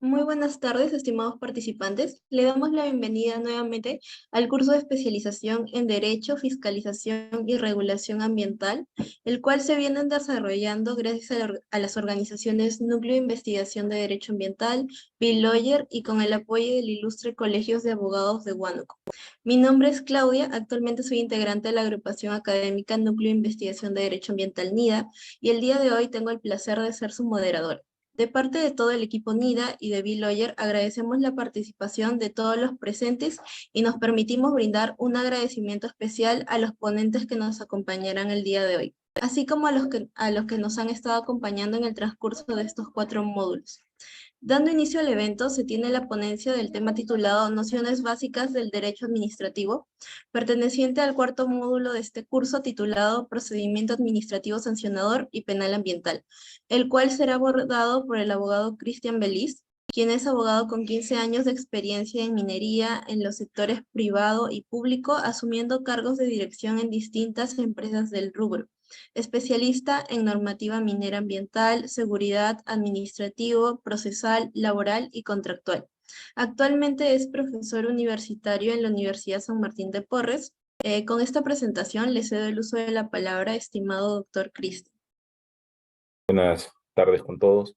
Muy buenas tardes, estimados participantes. Le damos la bienvenida nuevamente al curso de especialización en Derecho, Fiscalización y Regulación Ambiental, el cual se viene desarrollando gracias a las organizaciones Núcleo de Investigación de Derecho Ambiental, BeLawyer y con el apoyo del ilustre Colegios de Abogados de Huánuco. Mi nombre es Claudia, actualmente soy integrante de la agrupación académica Núcleo de Investigación de Derecho Ambiental NIDA y el día de hoy tengo el placer de ser su moderadora. De parte de todo el equipo NIDA y de BeLawyer, agradecemos la participación de todos los presentes y nos permitimos brindar un agradecimiento especial a los ponentes que nos acompañarán el día de hoy, así como a los que nos han estado acompañando en el transcurso de estos 4 módulos. Dando inicio al evento, se tiene la ponencia del tema titulado Nociones básicas del derecho administrativo, perteneciente al 4.º módulo de este curso titulado Procedimiento administrativo sancionador y penal ambiental, el cual será abordado por el abogado Cristian Beliz, quien es abogado con 15 años de experiencia en minería en los sectores privado y público, asumiendo cargos de dirección en distintas empresas del rubro. Especialista en normativa minera ambiental, seguridad, administrativo, procesal, laboral y contractual. Actualmente es profesor universitario en la Universidad San Martín de Porres. Con esta presentación le cedo el uso de la palabra, estimado doctor Cristian. Buenas tardes con todos.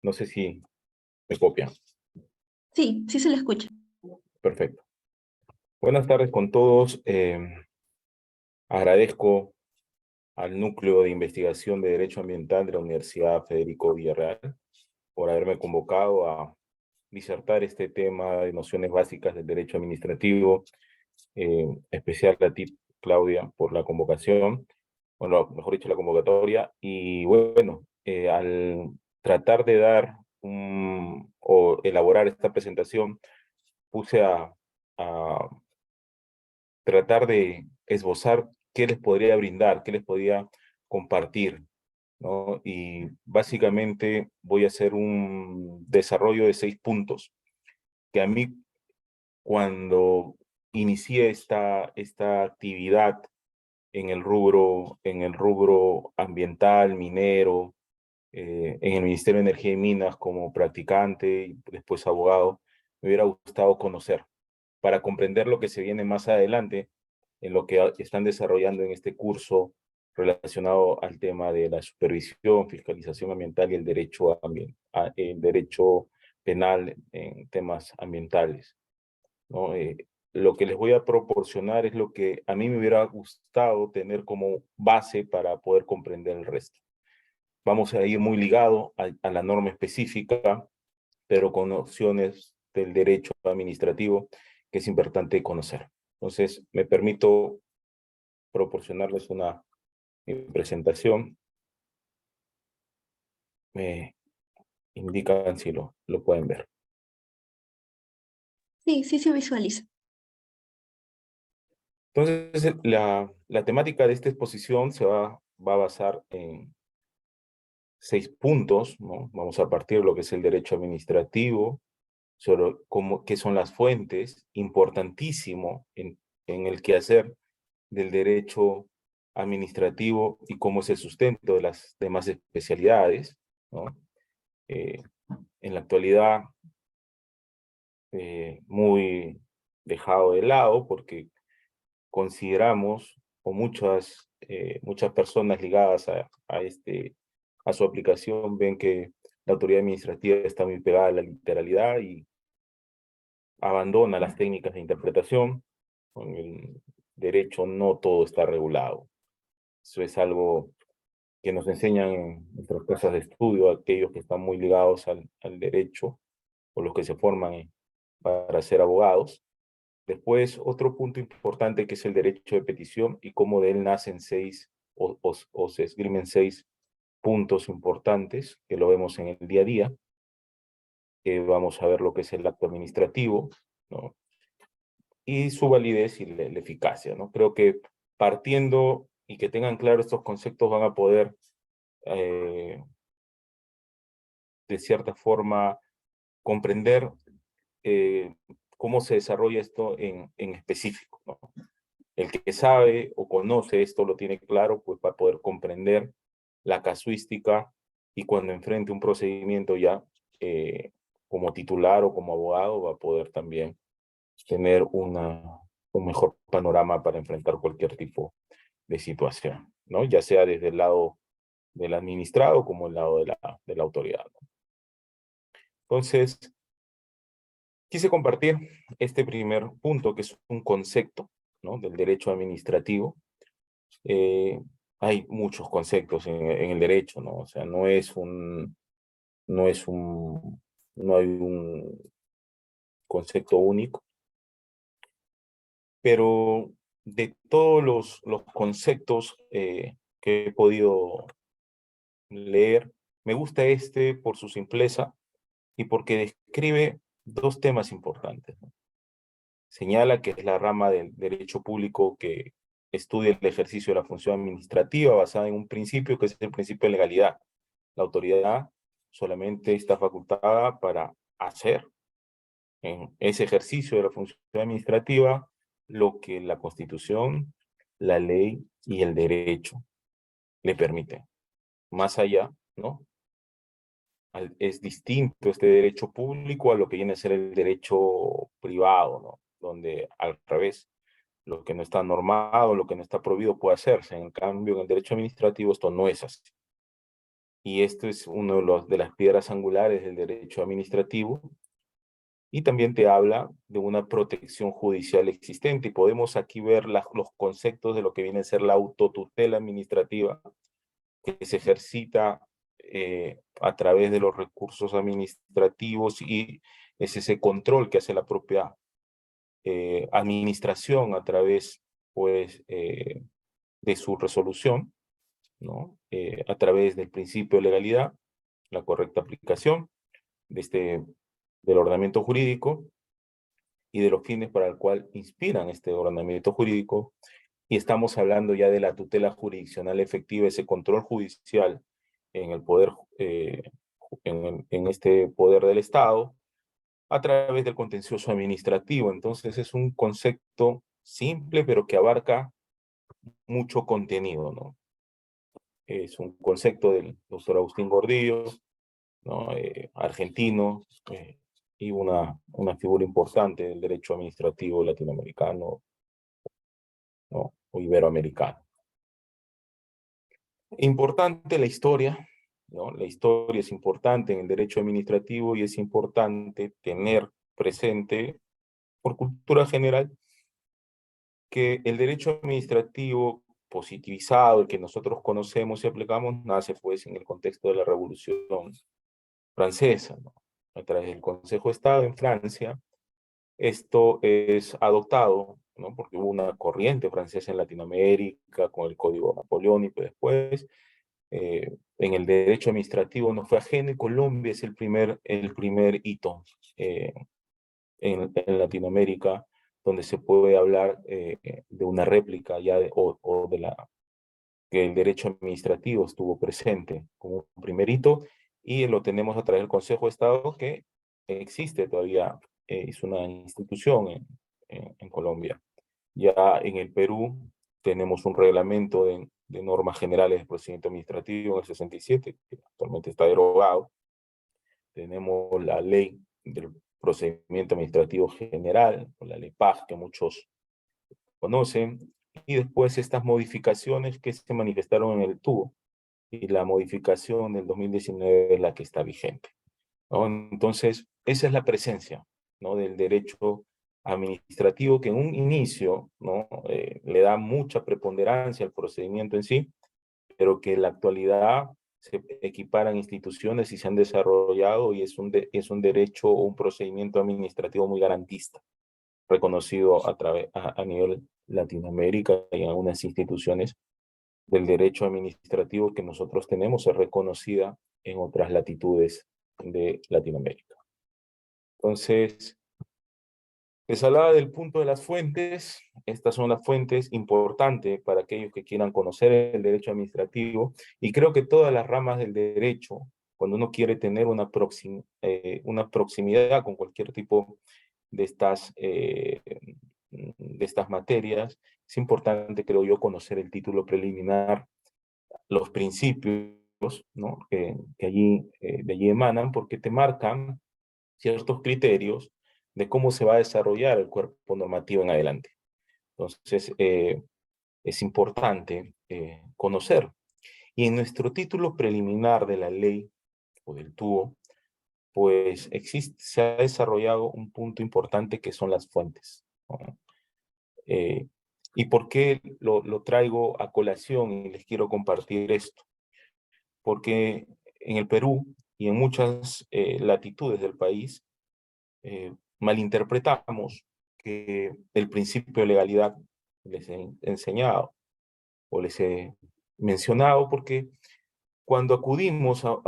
No sé si me copian. Sí, sí se le escucha. Perfecto. Buenas tardes con todos. Agradezco al Núcleo de Investigación de Derecho Ambiental de la Universidad Federico Villarreal por haberme convocado a disertar este tema de nociones básicas del derecho administrativo. Especial a ti, Claudia, por la convocación, bueno, mejor dicho, la convocatoria. Y bueno, al tratar de dar o elaborar esta presentación, puse a tratar de esbozar qué les podría brindar, qué les podía compartir, ¿no? Y básicamente voy a hacer un desarrollo de 6 puntos que a mí, cuando inicié esta actividad en el rubro ambiental, minero, en el Ministerio de Energía y Minas como practicante y después abogado, me hubiera gustado conocer para comprender lo que se viene más adelante en lo que están desarrollando en este curso relacionado al tema de la supervisión, fiscalización ambiental y el derecho, el derecho penal en temas ambientales, ¿no? Lo que les voy a proporcionar es lo que a mí me hubiera gustado tener como base para poder comprender el resto. Vamos a ir muy ligado a la norma específica, pero con nociones del derecho administrativo que es importante conocer. Entonces, me permito proporcionarles una presentación. Me indican si lo pueden ver. Sí, sí se visualiza. Entonces, la temática de esta exposición se va a basar en 6 puntos, ¿no? Vamos a partir de lo que es el derecho administrativo, sobre qué son las fuentes, importantísimo en el quehacer del derecho administrativo y cómo es el sustento de las demás especialidades, ¿no? En la actualidad, muy dejado de lado porque consideramos, o muchas personas ligadas a su aplicación ven que la autoridad administrativa está muy pegada a la literalidad y abandona las técnicas de interpretación. Con el derecho no todo está regulado. Eso es algo que nos enseñan en nuestras casas de estudio, aquellos que están muy ligados al derecho o los que se forman para ser abogados. Después, otro punto importante que es el derecho de petición y cómo de él nacen 6 o se esgrimen 6 puntos importantes que lo vemos en el día a día. Vamos a ver lo que es el acto administrativo, ¿no? Y su validez y la eficacia, ¿no? Creo que partiendo y que tengan claro estos conceptos van a poder, de cierta forma, comprender cómo se desarrolla esto en específico, ¿no? El que sabe o conoce esto lo tiene claro, pues va a poder comprender la casuística y cuando enfrente un procedimiento ya como titular o como abogado va a poder también tener un mejor panorama para enfrentar cualquier tipo de situación, ¿no? Ya sea desde el lado del administrado como el lado de la autoridad, ¿no? Entonces, quise compartir este primer punto, que es un concepto, ¿no?, del derecho administrativo. Eh, Hay muchos conceptos en el derecho, ¿no? O sea, no es un, no hay un concepto único, pero de todos los conceptos que he podido leer, me gusta este por su simpleza y porque describe dos temas importantes, ¿no? Señala que es la rama del derecho público que estudia el ejercicio de la función administrativa basada en un principio que es el principio de legalidad. La autoridad solamente está facultada para hacer en ese ejercicio de la función administrativa lo que la Constitución, la ley y el derecho le permiten. Más allá, ¿no? Es distinto este derecho público a lo que viene a ser el derecho privado, ¿no? Donde al revés, lo que no está normado, lo que no está prohibido puede hacerse. En cambio, en el derecho administrativo esto no es así. Y esto es uno de las piedras angulares del derecho administrativo. Y también te habla de una protección judicial existente. Y podemos aquí ver los conceptos de lo que viene a ser la autotutela administrativa, que se ejercita a través de los recursos administrativos, y es ese control que hace la propia administración a través, pues, de su resolución, ¿no? A través del principio de legalidad, la correcta aplicación del ordenamiento jurídico y de los fines para el cual inspiran este ordenamiento jurídico. Y estamos hablando ya de la tutela jurisdiccional efectiva, ese control judicial en el poder, en este poder del Estado, a través del contencioso administrativo. Entonces es un concepto simple, pero que abarca mucho contenido, ¿no? Es un concepto del doctor Agustín Gordillo, ¿no? Argentino, y una figura importante del derecho administrativo latinoamericano, ¿no? O iberoamericano. Importante la historia, ¿no? La historia es importante en el derecho administrativo y es importante tener presente, por cultura general, que el derecho administrativo positivizado, el que nosotros conocemos y aplicamos, nace pues en el contexto de la Revolución Francesa, ¿no? A través del Consejo de Estado en Francia. Esto es adoptado, ¿no?, porque hubo una corriente francesa en Latinoamérica con el Código Napoleónico después. En el derecho administrativo no fue ajeno, y Colombia es el primer hito en Latinoamérica donde se puede hablar de una réplica ya o de que el derecho administrativo estuvo presente como un primer hito, y lo tenemos a través del Consejo de Estado, que existe todavía, es una institución en Colombia. Ya en el Perú tenemos un reglamento de normas generales de procedimiento administrativo en el 67, que actualmente está derogado. Tenemos la ley del procedimiento administrativo general, o la ley PAG, que muchos conocen, y después estas modificaciones que se manifestaron en el TUO, y la modificación del 2019 es la que está vigente, ¿no? Entonces, esa es la presencia, ¿no?, del derecho administrativo, que en un inicio, ¿no?, le da mucha preponderancia al procedimiento en sí, pero que en la actualidad se equiparan instituciones y se han desarrollado, y es un derecho o un procedimiento administrativo muy garantista, reconocido a nivel Latinoamérica, y en algunas instituciones del derecho administrativo que nosotros tenemos es reconocida en otras latitudes de Latinoamérica. Entonces, les hablaba del punto de las fuentes. Estas son las fuentes importantes para aquellos que quieran conocer el derecho administrativo, y creo que todas las ramas del derecho, cuando uno quiere tener una proximidad con cualquier tipo de estas materias, es importante, creo yo, conocer el título preliminar, los principios, ¿no?, que allí, de allí emanan, porque te marcan ciertos criterios de cómo se va a desarrollar el cuerpo normativo en adelante. Entonces, es importante conocer. Y en nuestro título preliminar de la ley o del TUO, pues se ha desarrollado un punto importante que son las fuentes, ¿no? ¿Y por qué lo traigo a colación y les quiero compartir esto? Porque en el Perú y en muchas latitudes del país malinterpretamos que el principio de legalidad les he enseñado o les he mencionado, porque cuando acudimos a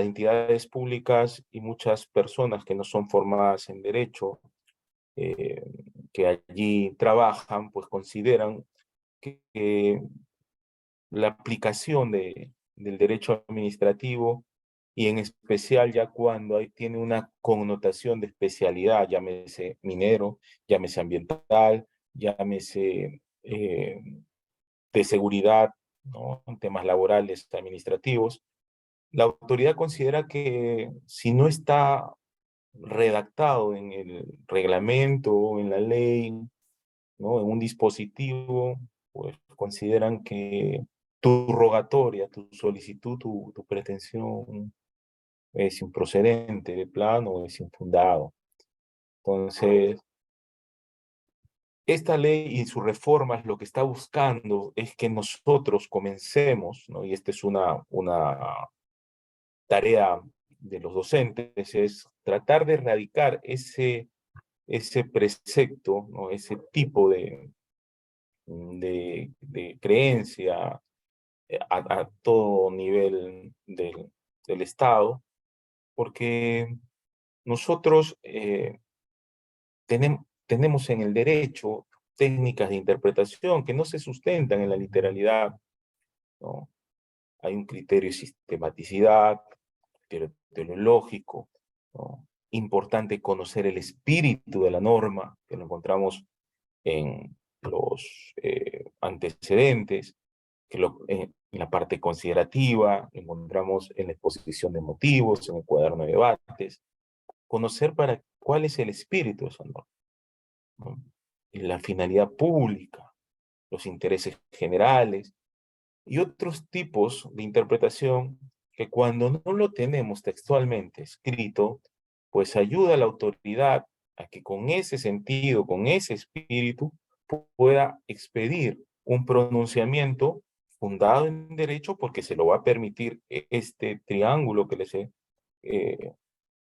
entidades públicas y muchas personas que no son formadas en derecho, eh, que allí trabajan, pues consideran que la aplicación del derecho administrativo y en especial ya cuando tiene una connotación de especialidad, llámese minero, llámese ambiental, llámese de seguridad, ¿no? En temas laborales, administrativos, la autoridad considera que si no está redactado en el reglamento, en la ley, ¿no? En un dispositivo, pues consideran que tu rogatoria, tu solicitud, tu pretensión es improcedente de plano, es infundado. Entonces, esta ley y su reforma lo que está buscando es que nosotros comencemos, ¿no? Y esta es una tarea de los docentes, es tratar de erradicar ese precepto, ¿no? Ese tipo de creencia a todo nivel del Estado, porque nosotros tenemos en el derecho técnicas de interpretación que no se sustentan en la literalidad, ¿no? Hay un criterio de sistematicidad, criterio teleológico, ¿no? Importante conocer el espíritu de la norma, que lo encontramos en los antecedentes, en la parte considerativa, encontramos en la exposición de motivos, en el cuaderno de debates, conocer para cuál es el espíritu de esa norma, ¿no? Y la finalidad pública, los intereses generales y otros tipos de interpretación que cuando no lo tenemos textualmente escrito, pues ayuda a la autoridad a que con ese sentido, con ese espíritu, pueda expedir un pronunciamiento fundado en derecho porque se lo va a permitir este triángulo que eh,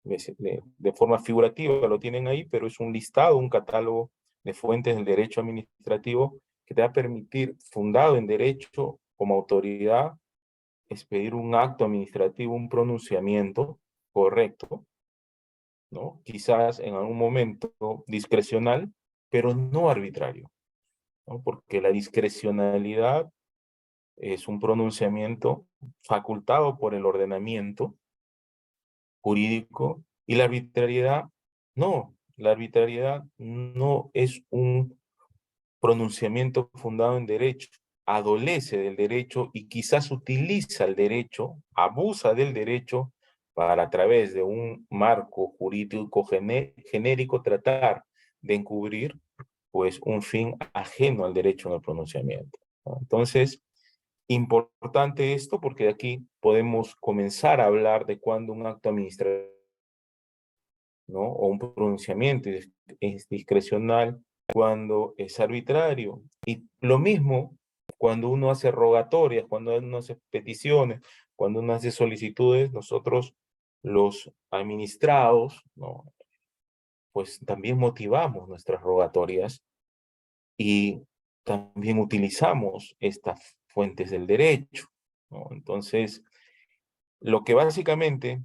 de forma figurativa lo tienen ahí, pero es un listado, un catálogo de fuentes del derecho administrativo que te va a permitir, fundado en derecho como autoridad, expedir un acto administrativo, un pronunciamiento correcto, ¿no? Quizás en algún momento discrecional, pero no arbitrario, ¿no? Porque la discrecionalidad es un pronunciamiento facultado por el ordenamiento jurídico y la arbitrariedad no. La arbitrariedad no es un pronunciamiento fundado en derecho, adolece del derecho y quizás utiliza el derecho, abusa del derecho para a través de un marco jurídico genérico tratar de encubrir pues un fin ajeno al derecho en el pronunciamiento, ¿no? Entonces, importante esto porque de aquí podemos comenzar a hablar de cuando un acto administrativo, ¿no? O un pronunciamiento es discrecional, cuando es arbitrario. Y lo mismo cuando uno hace rogatorias, cuando uno hace peticiones, cuando uno hace solicitudes, nosotros los administrados, ¿no? Pues también motivamos nuestras rogatorias y también utilizamos estas fuentes del derecho, ¿no? Entonces, lo que básicamente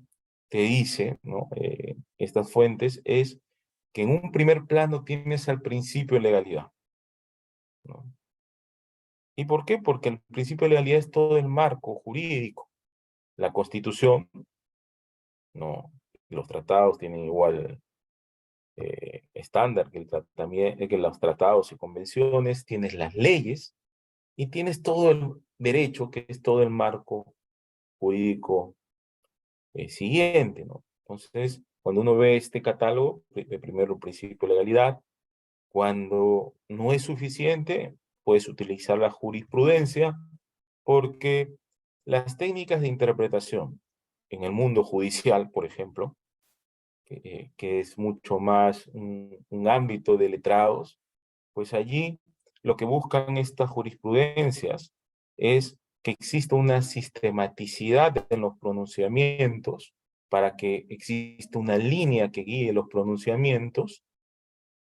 te dice, ¿no? Estas fuentes es que en un primer plano tienes al principio de legalidad, ¿no? ¿Y por qué? Porque el principio de legalidad es todo el marco jurídico. La Constitución, ¿no? Los tratados tienen igual estándar que los tratados y convenciones, tienes las leyes y tienes todo el derecho, que es todo el marco jurídico siguiente, ¿no? Entonces, Cuando uno ve este catálogo, de primero principio de legalidad, cuando no es suficiente, puedes utilizar la jurisprudencia, porque las técnicas de interpretación en el mundo judicial, por ejemplo, que es mucho más un ámbito de letrados, pues allí lo que buscan estas jurisprudencias es que exista una sistematicidad en los pronunciamientos para que exista una línea que guíe los pronunciamientos,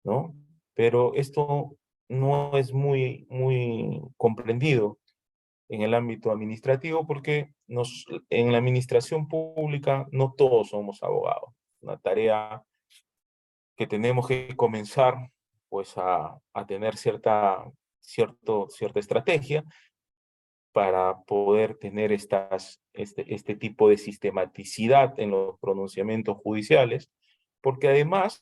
¿no? Pero esto no es muy comprendido en el ámbito administrativo porque en la administración pública no todos somos abogados. Una tarea que tenemos que comenzar pues a tener cierta estrategia para poder tener este tipo de sistematicidad en los pronunciamientos judiciales, porque además,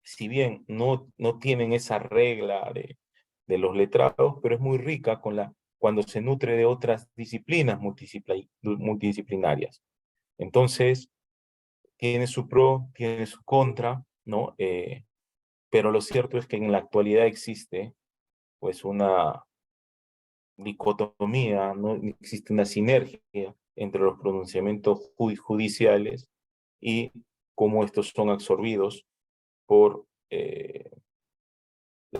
si bien no tienen esa regla de los letrados, pero es muy rica cuando se nutre de otras disciplinas multidisciplinarias. Entonces, tiene su pro, tiene su contra, ¿no? Pero lo cierto es que en la actualidad existe pues una dicotomía, no existe una sinergia entre los pronunciamientos judiciales y cómo estos son absorbidos por la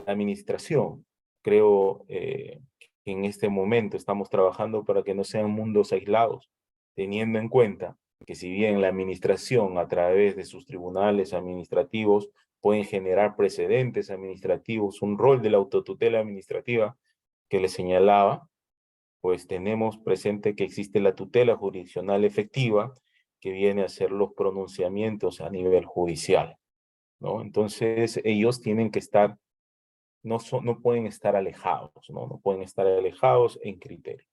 administración. Creo que en este momento estamos trabajando para que no sean mundos aislados, teniendo en cuenta que si bien la administración a través de sus tribunales administrativos pueden generar precedentes administrativos, un rol de la autotutela administrativa que le señalaba, pues tenemos presente que existe la tutela jurisdiccional efectiva que viene a hacer los pronunciamientos a nivel judicial, ¿no? Entonces ellos tienen que estar, no pueden estar alejados, ¿no? No pueden estar alejados en criterio.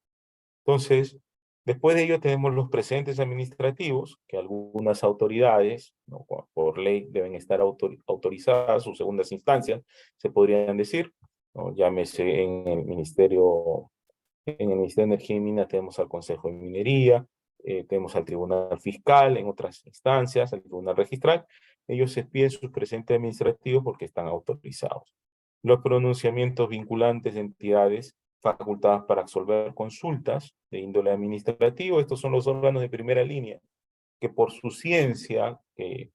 Entonces, después de ello tenemos los precedentes administrativos, que algunas autoridades, ¿no?, por ley deben estar autorizadas, sus segundas instancias, se podrían decir, ¿no? Llámese en el Ministerio de Energía y Minas tenemos al Consejo de Minería, tenemos al Tribunal Fiscal, en otras instancias, al Tribunal Registral. Ellos se piden sus presentes administrativos porque están autorizados. Los pronunciamientos vinculantes de entidades facultadas para absolver consultas de índole administrativo, estos son los órganos de primera línea, que por su ciencia que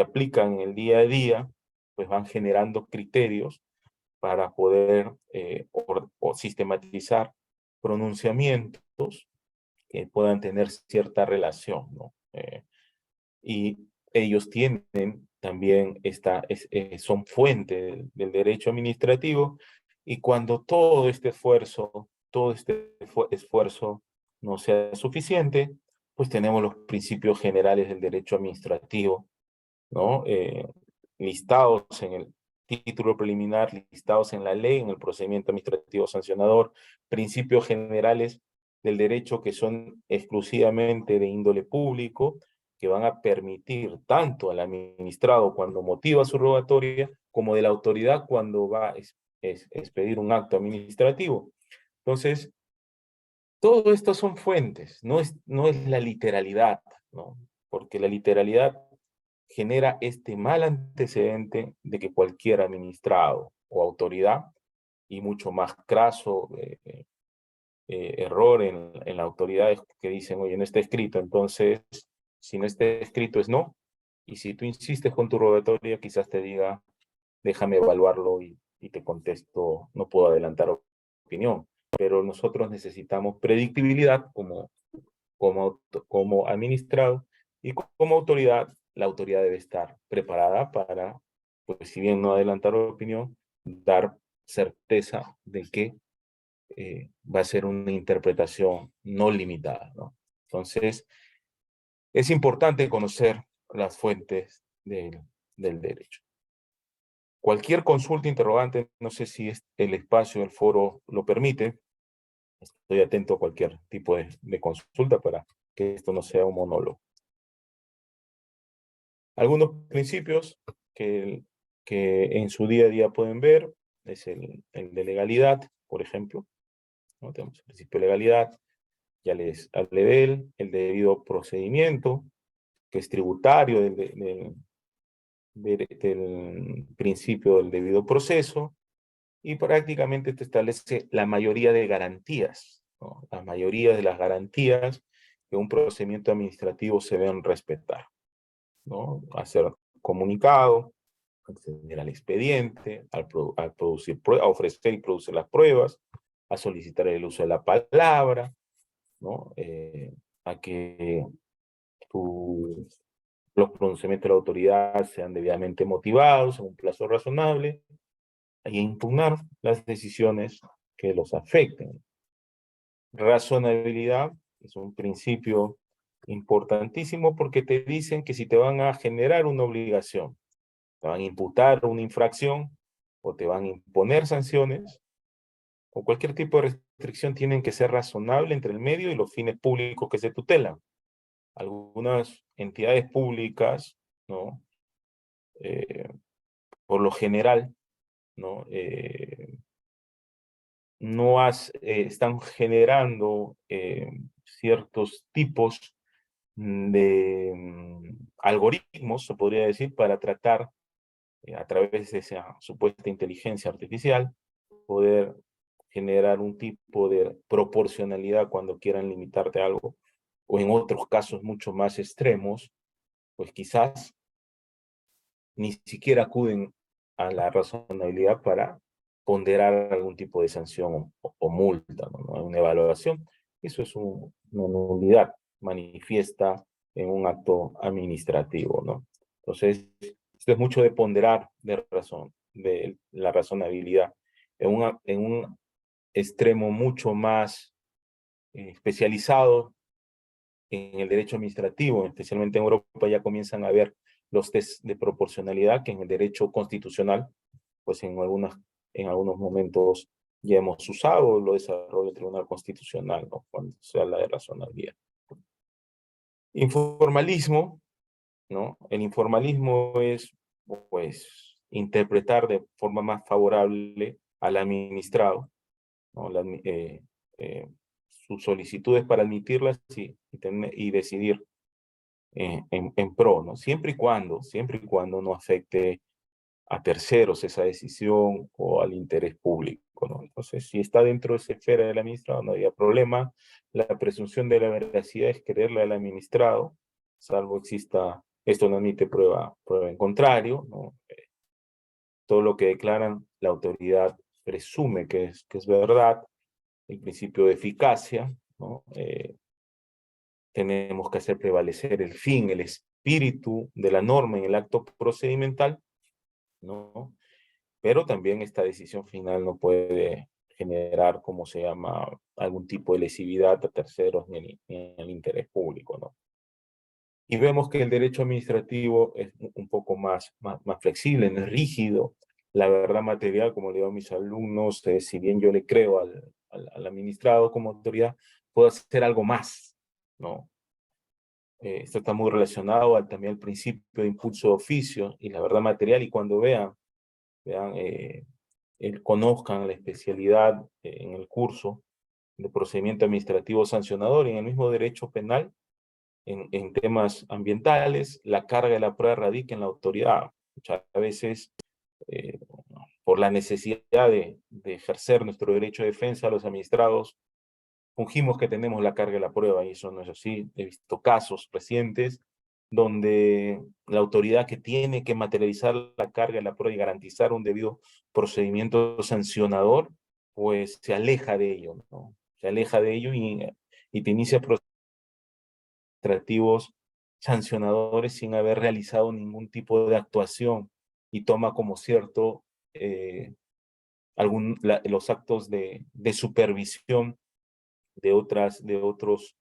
aplican en el día a día, pues van generando criterios para poder o sistematizar pronunciamientos que puedan tener cierta relación, ¿no? Y ellos tienen también son fuente del derecho administrativo, y cuando todo este esfuerzo no sea suficiente, pues tenemos los principios generales del derecho administrativo, ¿no? Listados en el título preliminar, listados en la ley, en el procedimiento administrativo sancionador, principios generales del derecho que son exclusivamente de índole público, que van a permitir tanto al administrado cuando motiva su rogatoria, como de la autoridad cuando va a expedir un acto administrativo. Entonces, todo esto son fuentes, no es la literalidad, ¿no? Porque la literalidad genera este mal antecedente de que cualquier administrado o autoridad, y mucho más craso error en las autoridades que dicen, oye, no está escrito, entonces, si no está escrito es no, y si tú insistes con tu rogatoria, quizás te diga, déjame evaluarlo y te contesto, no puedo adelantar opinión, pero nosotros necesitamos predictibilidad como administrado, y como autoridad, la autoridad debe estar preparada para, pues si bien no adelantar opinión, dar certeza de que va a ser una interpretación no limitada, ¿no? Entonces, es importante conocer las fuentes del derecho. Cualquier consulta, interrogante, no sé si el espacio, el foro lo permite, estoy atento a cualquier tipo de consulta para que esto no sea un monólogo. Algunos principios que en su día a día pueden ver es el de legalidad, por ejemplo, ¿no? Tenemos el principio de legalidad, ya les hablé de él, el debido procedimiento, que es tributario del principio del debido proceso, y prácticamente te establece la mayoría de garantías, ¿no? La mayoría de las garantías que un procedimiento administrativo se deben respetar, ¿no? Hacer comunicado, acceder al expediente, a ofrecer y producir las pruebas, a solicitar el uso de la palabra, ¿no? A que los pronunciamientos de la autoridad sean debidamente motivados en un plazo razonable, y impugnar las decisiones que los afecten. Razonabilidad es un principio importantísimo porque te dicen que si te van a generar una obligación, te van a imputar una infracción o te van a imponer sanciones o cualquier tipo de restricción, tienen que ser razonable entre el medio y los fines públicos que se tutelan. Algunas entidades públicas, ¿no? Por lo general, ¿no? Están generando ciertos tipos de algoritmos, se podría decir, para tratar, a través de esa supuesta inteligencia artificial, poder generar un tipo de proporcionalidad cuando quieran limitarte algo, o en otros casos mucho más extremos, pues quizás ni siquiera acuden a la razonabilidad para ponderar algún tipo de sanción o multa, ¿no? Una evaluación. Eso es una nulidad manifiesta en un acto administrativo, ¿no? Entonces, esto es mucho de ponderar de la razonabilidad en un extremo mucho más especializado. En el derecho administrativo, especialmente en Europa, ya comienzan a haber los test de proporcionalidad que en el derecho constitucional, pues en algunos momentos ya hemos usado, lo desarrolla el Tribunal Constitucional, ¿no? Cuando se habla de razonabilidad. Informalismo, ¿no? El informalismo es, pues, interpretar de forma más favorable al administrado, ¿no? Sus solicitudes para admitirlas y decidir en pro, ¿no? Siempre y cuando no afecte a terceros esa decisión o al interés público, ¿no? Entonces, si está dentro de esa esfera del administrado, no había problema. La presunción de la veracidad es creerle al administrado, salvo exista, esto no admite prueba en contrario, ¿no? Todo lo que declaran la autoridad presume que es verdad, el principio de eficacia, ¿no? Tenemos que hacer prevalecer el fin, el espíritu de la norma en el acto procedimental, ¿no? Pero también esta decisión final no puede generar, como se llama, algún tipo de lesividad a terceros ni al interés público, ¿no? Y vemos que el derecho administrativo es un poco más flexible, no es rígido. La verdad material, como le digo a mis alumnos, si bien yo le creo al administrado como autoridad, puedo hacer algo más, ¿no? Esto está muy relacionado también al principio de impulso de oficio y la verdad material, y cuando vean conozcan la especialidad en el curso de procedimiento administrativo sancionador y en el mismo derecho penal, en temas ambientales, la carga de la prueba radica en la autoridad. Muchas veces, eh, por la necesidad de ejercer nuestro derecho de defensa, los administrados fungimos que tenemos la carga de la prueba, y eso no es así. He visto casos recientes donde la autoridad que tiene que materializar la carga de la prueba y garantizar un debido procedimiento sancionador, pues se aleja de ello, ¿no? Se aleja de ello y te inicia procesos administrativos sancionadores sin haber realizado ningún tipo de actuación y toma como cierto los actos de supervisión de otros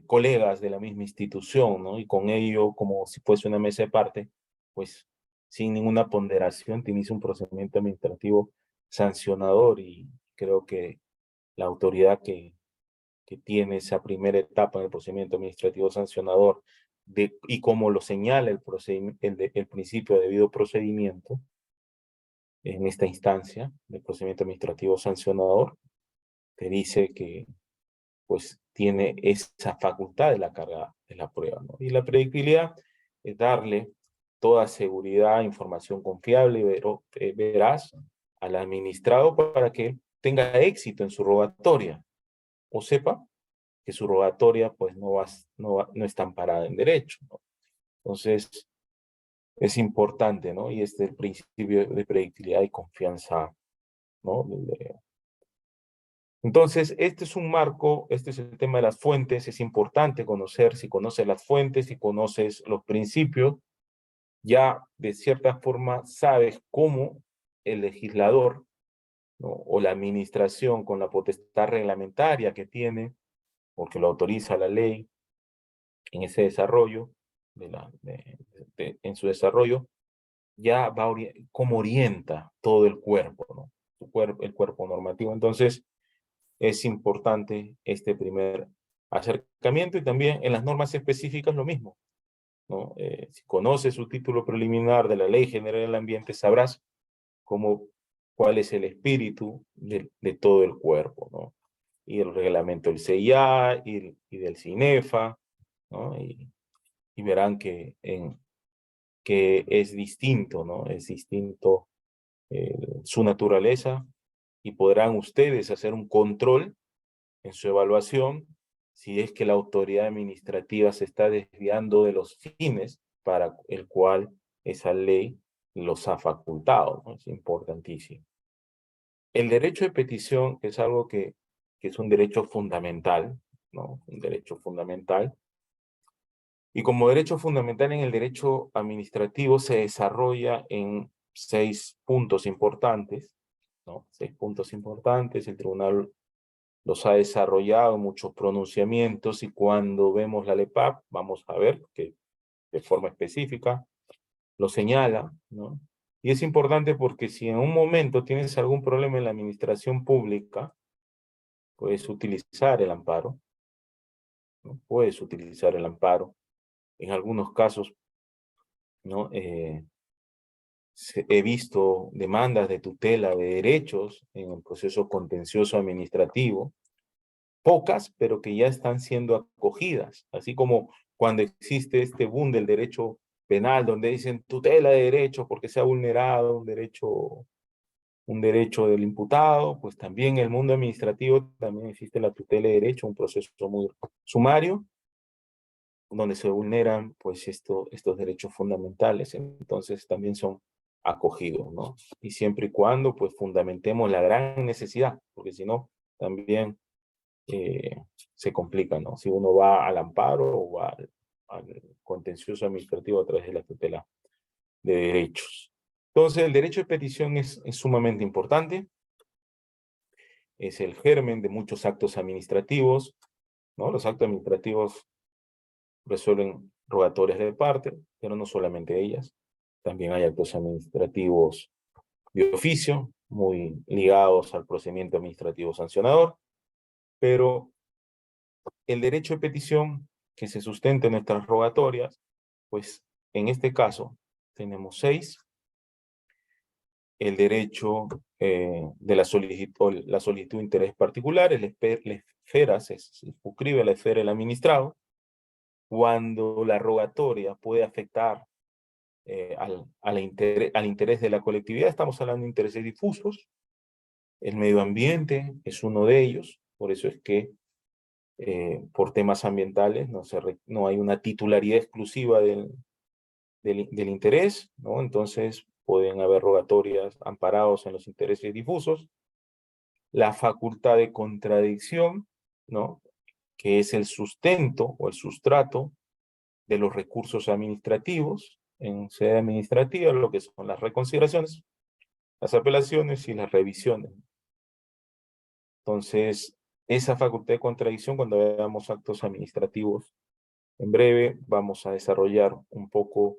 colegas de la misma institución, ¿no? Y con ello, como si fuese una mesa de parte, pues sin ninguna ponderación, te inicia un procedimiento administrativo sancionador, y creo que la autoridad que tiene esa primera etapa en el procedimiento administrativo sancionador, y como lo señala el principio de debido procedimiento en esta instancia del procedimiento administrativo sancionador, te dice que pues tiene esa facultad de la carga de la prueba, ¿no? Y la predictibilidad es darle toda seguridad, información confiable y veraz al administrado para que tenga éxito en su rogatoria, o sepa que su rogatoria pues no está amparada en derecho, ¿no? Entonces, es importante, ¿no? Y este es el principio de predictibilidad y confianza, ¿no? Entonces, este es un marco, este es el tema de las fuentes, es importante conocer, si conoces las fuentes, si conoces los principios, ya de cierta forma sabes cómo el legislador, ¿no? O la administración con la potestad reglamentaria que tiene, porque lo autoriza la ley en ese desarrollo, en su desarrollo, ya va cómo orienta todo el cuerpo, ¿no? El cuerpo normativo. Entonces, es importante este primer acercamiento y también en las normas específicas lo mismo, ¿no? Si conoces su título preliminar de la Ley General del Ambiente, sabrás cuál es el espíritu de todo el cuerpo, ¿no? Y el reglamento del CIA y del CINEFA, ¿no? Y verán que es distinto, ¿no? Es distinto su naturaleza y podrán ustedes hacer un control en su evaluación si es que la autoridad administrativa se está desviando de los fines para el cual esa ley los ha facultado, ¿no? Es importantísimo. El derecho de petición es algo que es un derecho fundamental, ¿no? Un derecho fundamental. Y como derecho fundamental en el derecho administrativo se desarrolla en 6 puntos importantes, ¿no? 6 puntos importantes. El tribunal los ha desarrollado en muchos pronunciamientos y cuando vemos la LEPAP vamos a ver que de forma específica lo señala, ¿no? Y es importante porque si en un momento tienes algún problema en la administración pública, puedes utilizar el amparo, ¿no? Puedes utilizar el amparo. En algunos casos, ¿no? He visto demandas de tutela de derechos en el proceso contencioso administrativo, pocas, pero que ya están siendo acogidas, así como cuando existe este boom del derecho penal, donde dicen tutela de derechos porque se ha vulnerado un derecho del imputado, pues también en el mundo administrativo también existe la tutela de derecho, un proceso muy sumario, donde se vulneran pues estos derechos fundamentales, entonces también son acogidos, ¿no? Y siempre y cuando pues fundamentemos la gran necesidad, porque si no, también se complica, ¿no? Si uno va al amparo o va al contencioso administrativo a través de la tutela de derechos. Entonces, el derecho de petición es sumamente importante, es el germen de muchos actos administrativos, ¿no? Los actos administrativos resuelven rogatorias de parte, pero no solamente ellas. También hay actos administrativos de oficio, muy ligados al procedimiento administrativo sancionador, pero el derecho de petición que se sustenta en nuestras rogatorias, pues en este caso tenemos 6. El derecho de la solicitud de interés particular, el esfera, se suscribe a la esfera del administrado, cuando la rogatoria puede afectar al interés de la colectividad, estamos hablando de intereses difusos, el medio ambiente es uno de ellos, por eso es que por temas ambientales no hay una titularidad exclusiva del interés, ¿no? Entonces pueden haber rogatorias amparados en los intereses difusos, la facultad de contradicción, ¿no? Que es el sustento o el sustrato de los recursos administrativos en sede administrativa, lo que son las reconsideraciones, las apelaciones y las revisiones. Entonces, esa facultad de contradicción, cuando veamos actos administrativos, en breve vamos a desarrollar un poco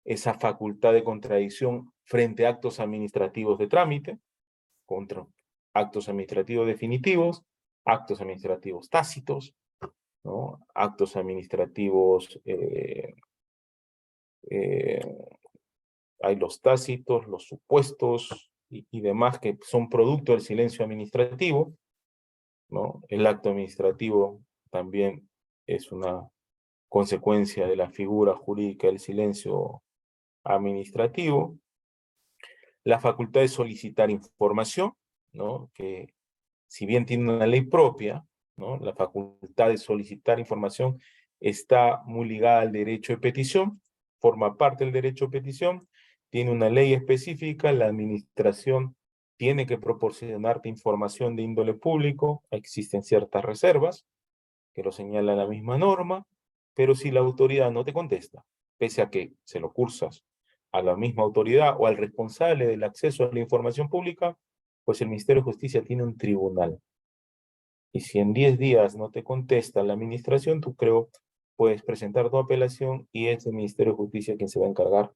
esa facultad de contradicción frente a actos administrativos de trámite, contra actos administrativos definitivos, actos administrativos tácitos, ¿no? Actos administrativos, hay los tácitos, los supuestos y demás que son producto del silencio administrativo, ¿no? El acto administrativo también es una consecuencia de la figura jurídica del silencio administrativo. La facultad de solicitar información, ¿no? Que si bien tiene una ley propia, ¿no? La facultad de solicitar información está muy ligada al derecho de petición, forma parte del derecho de petición, tiene una ley específica, la administración tiene que proporcionarte información de índole público, existen ciertas reservas, que lo señala la misma norma, pero si la autoridad no te contesta, pese a que se lo cursas a la misma autoridad o al responsable del acceso a la información pública, pues el Ministerio de Justicia tiene un tribunal. Y si en 10 días no te contesta la administración, tú creo puedes presentar tu apelación y es el Ministerio de Justicia quien se va a encargar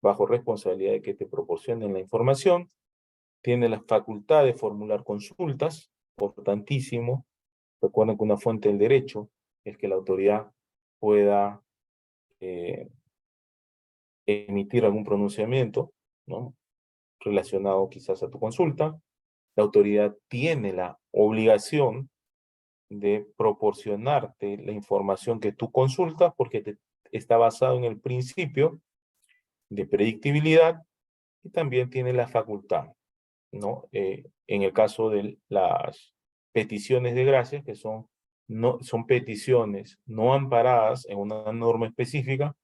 bajo responsabilidad de que te proporcionen la información. Tiene la facultad de formular consultas, importantísimo. Recuerden que una fuente del derecho es que la autoridad pueda eh, emitir algún pronunciamiento, ¿no? Relacionado quizás a tu consulta. La autoridad tiene la obligación de proporcionarte la información que tú consultas porque está basado en el principio de predictibilidad y también tiene la facultad, ¿no? En el caso de las peticiones de gracia, que son peticiones no amparadas en una norma específica,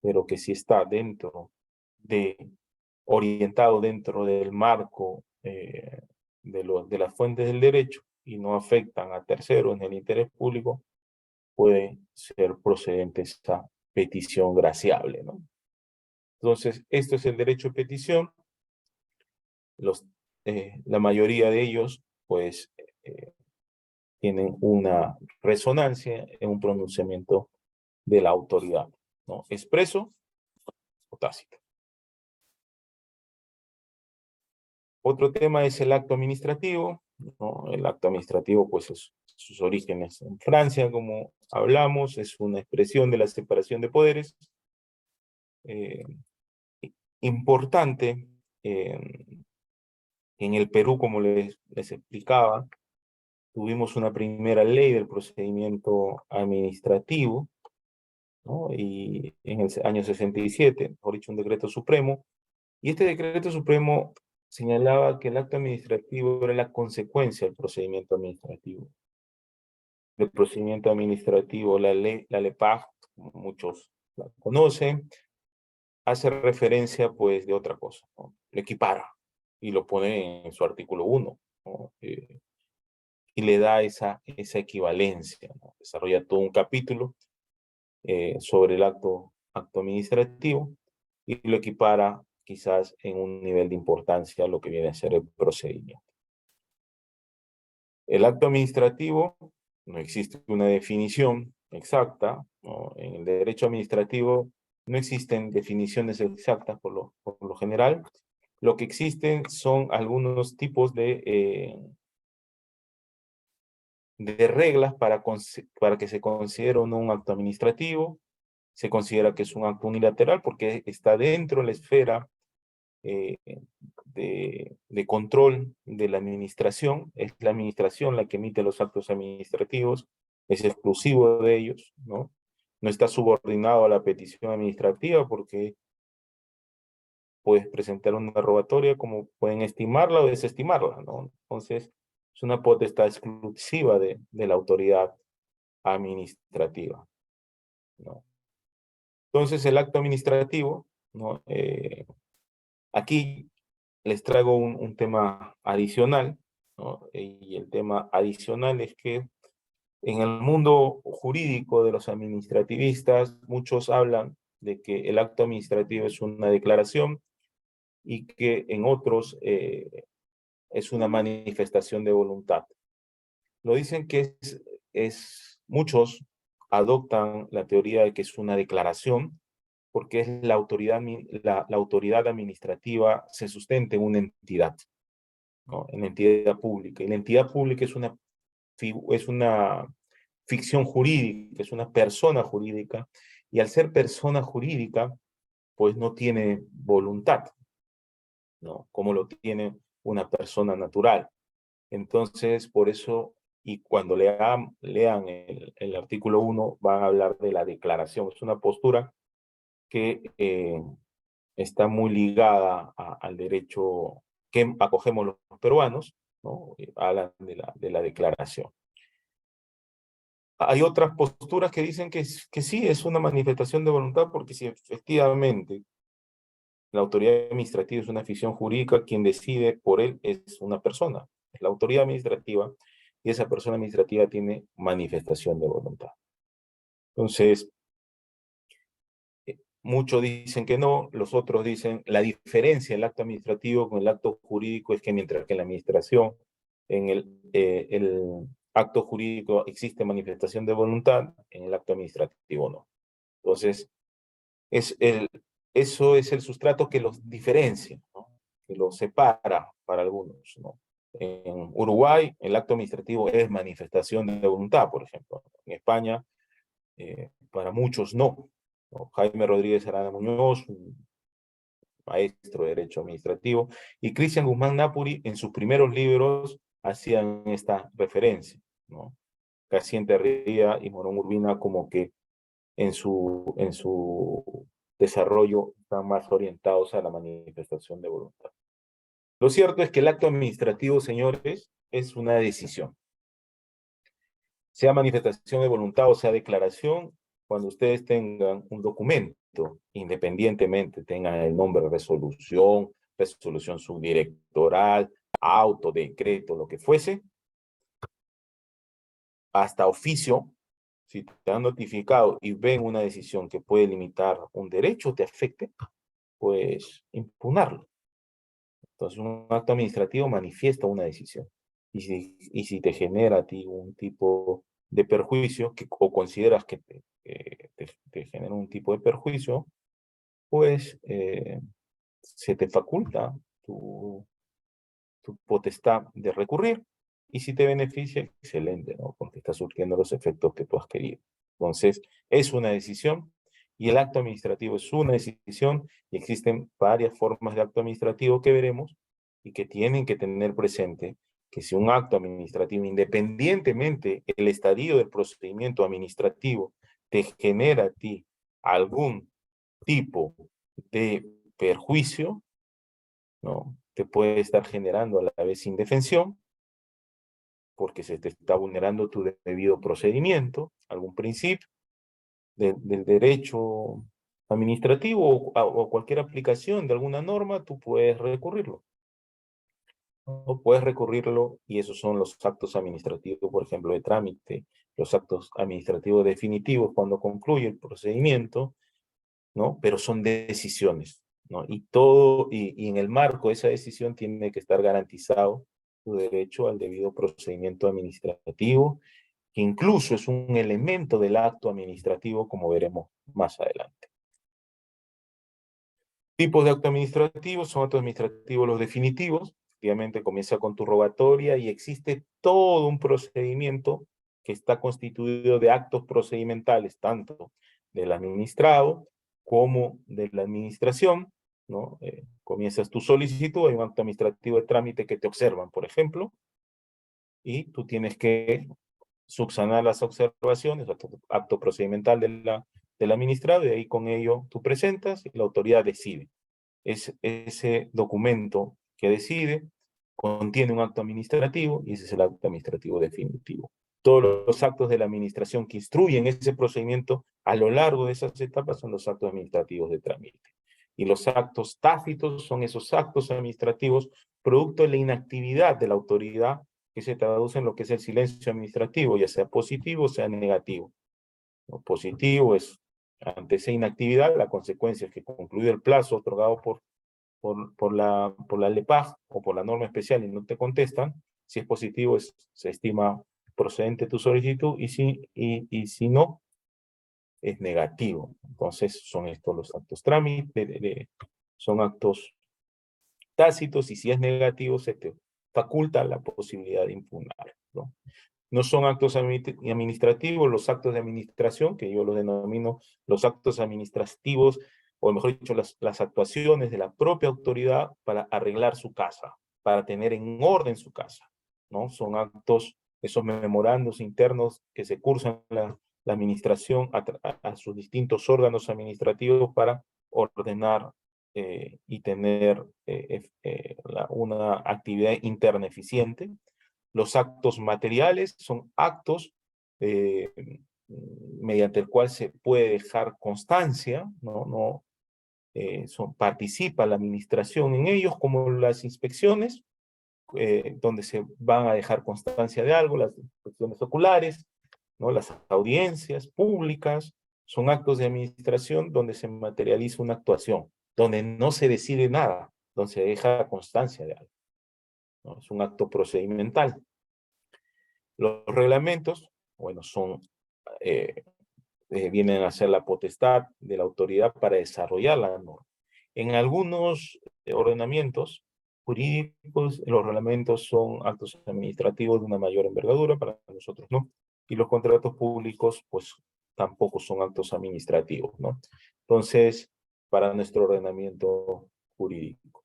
pero que sí está orientado dentro del marco de las fuentes del derecho y no afectan a terceros en el interés público, puede ser procedente esta petición graciable, ¿no? Entonces, esto es el derecho de petición. La mayoría de ellos, pues, tienen una resonancia en un pronunciamiento de la autoridad, ¿no? Expreso o tácito. Otro tema es el acto administrativo, ¿no? El acto administrativo, pues, sus orígenes en Francia, como hablamos, es una expresión de la separación de poderes. Importante, en el Perú, como les explicaba, tuvimos una primera ley del procedimiento administrativo, ¿no? Y en el año 67, por dicho, un decreto supremo, y este decreto supremo señalaba que el acto administrativo era la consecuencia del procedimiento administrativo. El procedimiento administrativo, la LEPAG, como muchos la conocen, hace referencia, pues, de otra cosa, ¿no? Lo equipara y lo pone en su artículo 1, ¿no? Y le da esa equivalencia, ¿no? Desarrolla todo un capítulo sobre el acto administrativo y lo equipara quizás en un nivel de importancia a lo que viene a ser el procedimiento. El acto administrativo, no existe una definición exacta, ¿no? En el derecho administrativo no existen definiciones exactas por lo general. Lo que existen son algunos tipos de reglas para que se considere o no un acto administrativo. Se considera que es un acto unilateral porque está dentro de la esfera eh, de control de la administración. Es la administración la que emite los actos administrativos, es exclusivo de ellos, ¿no? No está subordinado a la petición administrativa porque puedes presentar una rogatoria como pueden estimarla o desestimarla, ¿no? Entonces, es una potestad exclusiva de la autoridad administrativa, ¿no? Entonces, el acto administrativo, ¿no? Aquí les traigo un tema adicional, ¿no? Y el tema adicional es que en el mundo jurídico de los administrativistas, muchos hablan de que el acto administrativo es una declaración y que en otros es una manifestación de voluntad. Lo dicen que muchos adoptan la teoría de que es una declaración porque es la autoridad administrativa se sustenta en una entidad, ¿no? En la entidad pública. Y la entidad pública es una ficción jurídica, es una persona jurídica, y al ser persona jurídica, pues no tiene voluntad, ¿no? Como lo tiene una persona natural. Entonces, por eso y cuando lean el artículo 1 van a hablar de la declaración. Es una postura que está muy ligada al derecho que acogemos los peruanos, ¿no? Hablan de la declaración. Hay otras posturas que dicen que sí es una manifestación de voluntad, porque si efectivamente la autoridad administrativa es una ficción jurídica, quien decide por él es una persona, es la autoridad administrativa, y esa persona administrativa tiene manifestación de voluntad. Entonces, muchos dicen que no, los otros dicen la diferencia del acto administrativo con el acto jurídico es que mientras que en la administración, en el acto jurídico existe manifestación de voluntad, en el acto administrativo no. Entonces, eso es el sustrato que los diferencia, ¿no? Que los separa para algunos, ¿no? En Uruguay, el acto administrativo es manifestación de voluntad, por ejemplo. En España, para muchos no. Jaime Rodríguez Arana Muñoz, un maestro de Derecho Administrativo, y Cristian Guzmán Napuri, en sus primeros libros, hacían esta referencia, ¿no? García Enterría y Morón Urbina como que en su desarrollo están más orientados a la manifestación de voluntad. Lo cierto es que el acto administrativo, señores, es una decisión. Sea manifestación de voluntad o sea declaración, cuando ustedes tengan un documento, independientemente tengan el nombre resolución, resolución subdirectoral, auto, decreto, lo que fuese, hasta oficio, si te han notificado y ven una decisión que puede limitar un derecho, te afecte, pues impugnarlo. Entonces, un acto administrativo manifiesta una decisión. Y si te genera a ti un tipo de perjuicio, o consideras que te genera un tipo de perjuicio, pues se te faculta tu potestad de recurrir. Y si te beneficia, excelente, ¿no? Porque está surgiendo los efectos que tú has querido. Entonces, es una decisión y el acto administrativo es una decisión y existen varias formas de acto administrativo que veremos y que tienen que tener presente que si un acto administrativo, independientemente el estadio del procedimiento administrativo, te genera a ti algún tipo de perjuicio, ¿no? Te puede estar generando a la vez indefensión, porque se te está vulnerando tu debido procedimiento, algún principio del derecho administrativo o cualquier aplicación de alguna norma, tú puedes recurrirlo. O puedes recurrirlo y esos son los actos administrativos, por ejemplo, de trámite, los actos administrativos definitivos cuando concluye el procedimiento, ¿no? Pero son decisiones, ¿no? Y en el marco de esa decisión tiene que estar garantizado tu derecho al debido procedimiento administrativo, que incluso es un elemento del acto administrativo, como veremos más adelante. Tipos de acto administrativo, son actos administrativos los definitivos, efectivamente comienza con tu rogatoria y existe todo un procedimiento que está constituido de actos procedimentales, tanto del administrado como de la administración, ¿no? Comienzas tu solicitud, hay un acto administrativo de trámite que te observan, por ejemplo, y tú tienes que subsanar las observaciones, acto procedimental del administrado, y ahí con ello tú presentas y la autoridad decide. Ese documento que decide contiene un acto administrativo y ese es el acto administrativo definitivo. Todos los actos de la administración que instruyen ese procedimiento a lo largo de esas etapas son los actos administrativos de trámite. Y los actos tácitos son esos actos administrativos producto de la inactividad de la autoridad que se traduce en lo que es el silencio administrativo, ya sea positivo o sea negativo. Lo positivo es, ante esa inactividad, la consecuencia es que concluido el plazo otorgado por la LEPAJ o por la norma especial y no te contestan, si es positivo se estima procedente tu solicitud y si no, es negativo. Entonces son estos los actos trámite, son actos tácitos y si es negativo se te faculta la posibilidad de impugnar, ¿no? No son actos administrativos, los actos de administración, que yo los denomino los actos administrativos, o mejor dicho, las actuaciones de la propia autoridad para arreglar su casa, para tener en orden su casa, ¿no? Son actos esos memorandos internos que se cursan la administración a sus distintos órganos administrativos para ordenar y tener una actividad interna eficiente. Los actos materiales son actos eh, mediante el cual se puede dejar constancia, participa la administración en ellos, como las inspecciones, donde se van a dejar constancia de algo, las inspecciones oculares, ¿no? Las audiencias públicas, son actos de administración donde se materializa una actuación, donde no se decide nada, donde se deja constancia de algo, ¿no? Es un acto procedimental. Los reglamentos, bueno, vienen a ser la potestad de la autoridad para desarrollar la norma. En algunos ordenamientos jurídicos, los reglamentos son actos administrativos de una mayor envergadura, para nosotros no. Y los contratos públicos, pues, tampoco son actos administrativos, ¿no? Entonces, para nuestro ordenamiento jurídico.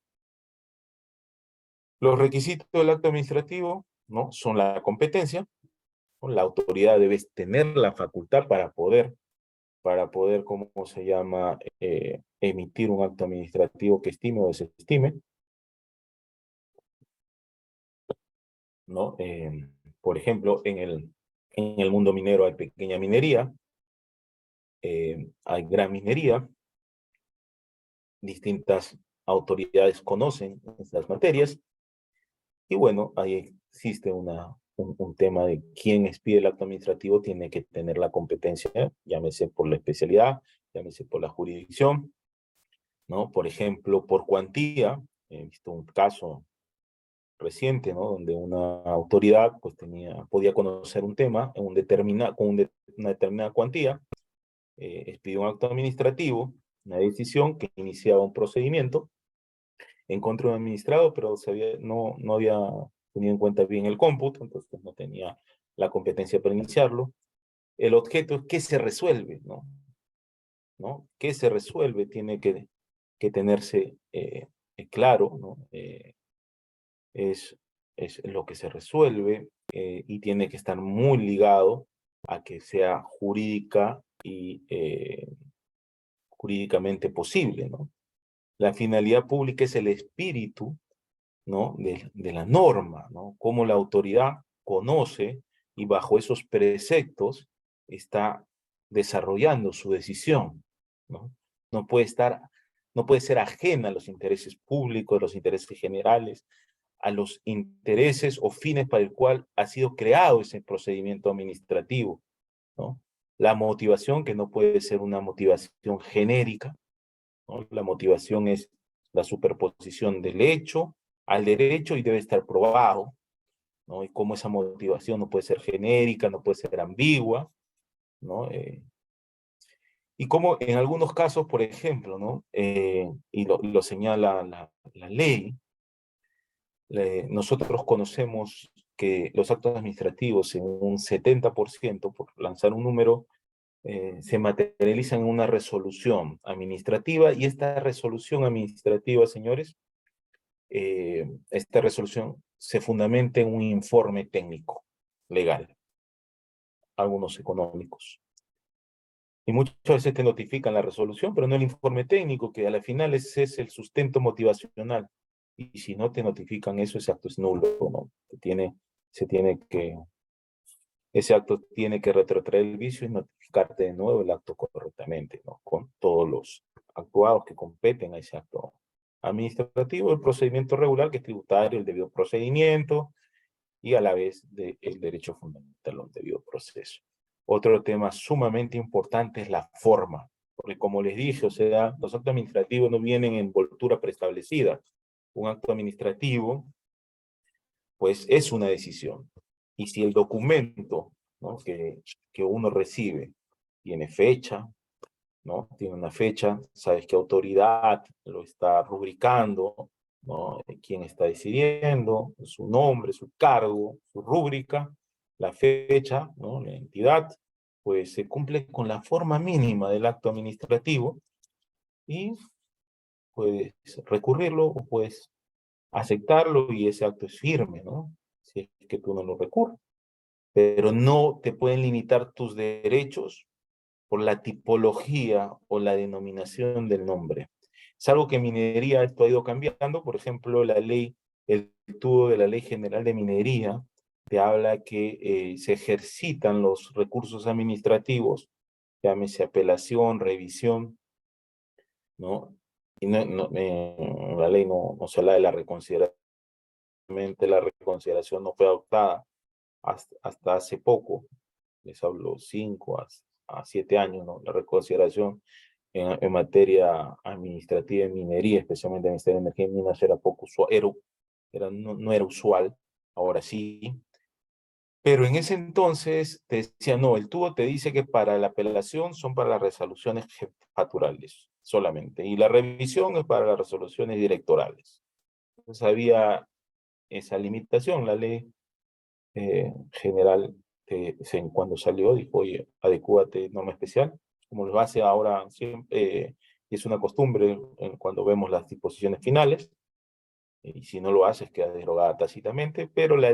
Los requisitos del acto administrativo, ¿no? Son la competencia, ¿no? La autoridad debe tener la facultad para poder, ¿cómo se llama?, emitir un acto administrativo que estime o desestime, ¿no? Por ejemplo, en el mundo minero hay pequeña minería, hay gran minería, distintas autoridades conocen estas materias, y bueno, ahí existe un tema de quién expide el acto administrativo, tiene que tener la competencia, llámese por la especialidad, llámese por la jurisdicción, ¿no? Por ejemplo, por cuantía, he visto un caso reciente, ¿no? Donde una autoridad pues podía conocer un tema con una determinada cuantía, expidió un acto administrativo, una decisión que iniciaba un procedimiento en contra de un administrado, pero no había tenido en cuenta bien el cómputo, entonces no tenía la competencia para iniciarlo. El objeto es qué se resuelve, ¿no? ¿Qué se resuelve? Tiene que tenerse claro, ¿no? Es lo que se resuelve y tiene que estar muy ligado a que sea jurídica y jurídicamente posible, ¿no? La finalidad pública es el espíritu, ¿no?, de la norma, ¿no? Cómo la autoridad conoce y bajo esos preceptos está desarrollando su decisión, ¿no? No puede ser ajena a los intereses públicos, a los intereses generales, a los intereses o fines para el cual ha sido creado ese procedimiento administrativo, ¿no? La motivación, que no puede ser una motivación genérica, ¿no? La motivación es la superposición del hecho al derecho y debe estar probado, ¿no? Y cómo esa motivación no puede ser genérica, no puede ser ambigua, ¿no? Y como en algunos casos, por ejemplo, ¿no? Y lo señala la ley, nosotros conocemos que los actos administrativos en un 70%, por lanzar un número, se materializan en una resolución administrativa, y esta resolución administrativa, señores, esta resolución se fundamenta en un informe técnico, legal, algunos económicos. Y muchas veces te notifican la resolución, pero no el informe técnico, que a la final es el sustento motivacional. Y si no te notifican eso, ese acto es nulo, ¿no? Ese acto tiene que retrotraer el vicio y notificarte de nuevo el acto correctamente, ¿no? Con todos los actuados que competen a ese acto administrativo, el procedimiento regular, que es tributario, el debido procedimiento, y a la vez el derecho fundamental a un debido proceso. Otro tema sumamente importante es la forma, porque como les dije, o sea, los actos administrativos no vienen en envoltura preestablecida. Un acto administrativo, pues, es una decisión. Y si el documento, ¿no?, que uno recibe tiene fecha, ¿no? Tiene una fecha, sabes qué autoridad lo está rubricando, ¿no? Quién está decidiendo, su nombre, su cargo, su rúbrica, la fecha, ¿no?, la entidad, pues se cumple con la forma mínima del acto administrativo y puedes recurrirlo o puedes aceptarlo, y ese acto es firme, ¿no? Si es que tú no lo recurres. pero no te pueden limitar tus derechos por la tipología o la denominación del nombre. Es algo que en minería esto ha ido cambiando. Por ejemplo, el tubo de la Ley General de Minería te habla que se ejercitan los recursos administrativos, llámese apelación, revisión, ¿no? Y en la ley no se habla de la reconsideración. La reconsideración no fue adoptada hasta hace poco, les hablo 5 a 7 años, ¿no? La reconsideración en materia administrativa en minería, especialmente en el Ministerio de Energía y Minas, era poco usual, no era usual, ahora sí. Pero en ese entonces te decía, no, el tubo te dice que para la apelación son para las resoluciones jefaturales solamente, y la revisión es para las resoluciones directorales. Entonces había esa limitación. La ley general, cuando salió, dijo, oye, adecúate norma especial, como lo hace ahora siempre, y es una costumbre cuando vemos las disposiciones finales, y si no lo haces queda derogada tácitamente, pero la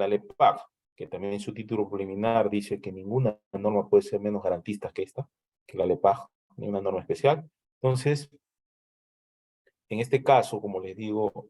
LEPAG, que también en su título preliminar dice que ninguna norma puede ser menos garantista que esta, que la LEPAG, ni una norma especial. Entonces, en este caso, como les digo,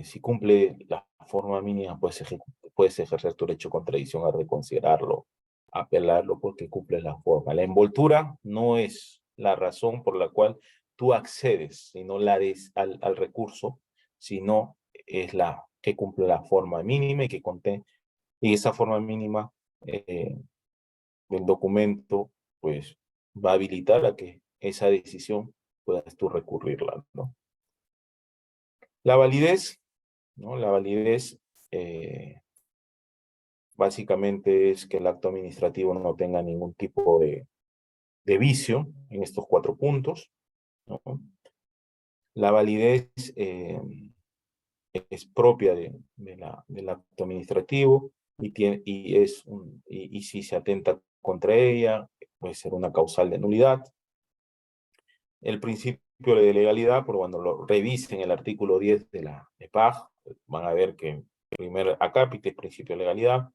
si cumple la forma mínima, puedes ejercer tu derecho de contradicción a reconsiderarlo, a apelarlo porque cumple la forma. La envoltura no es la razón por la cual tú accedes, sino al recurso, sino es la que cumple la forma mínima y esa forma mínima del documento, pues va a habilitar a que esa decisión puedas tú recurrirla, ¿no? La validez, ¿no? La validez básicamente es que el acto administrativo no tenga ningún tipo de vicio en estos 4 puntos, ¿no? La validez es propia del acto administrativo y si se atenta contra ella, puede ser una causal de nulidad. El principio de legalidad, por cuando lo revisen el artículo 10 de la EPAG, van a ver que el primer acápite es principio de legalidad.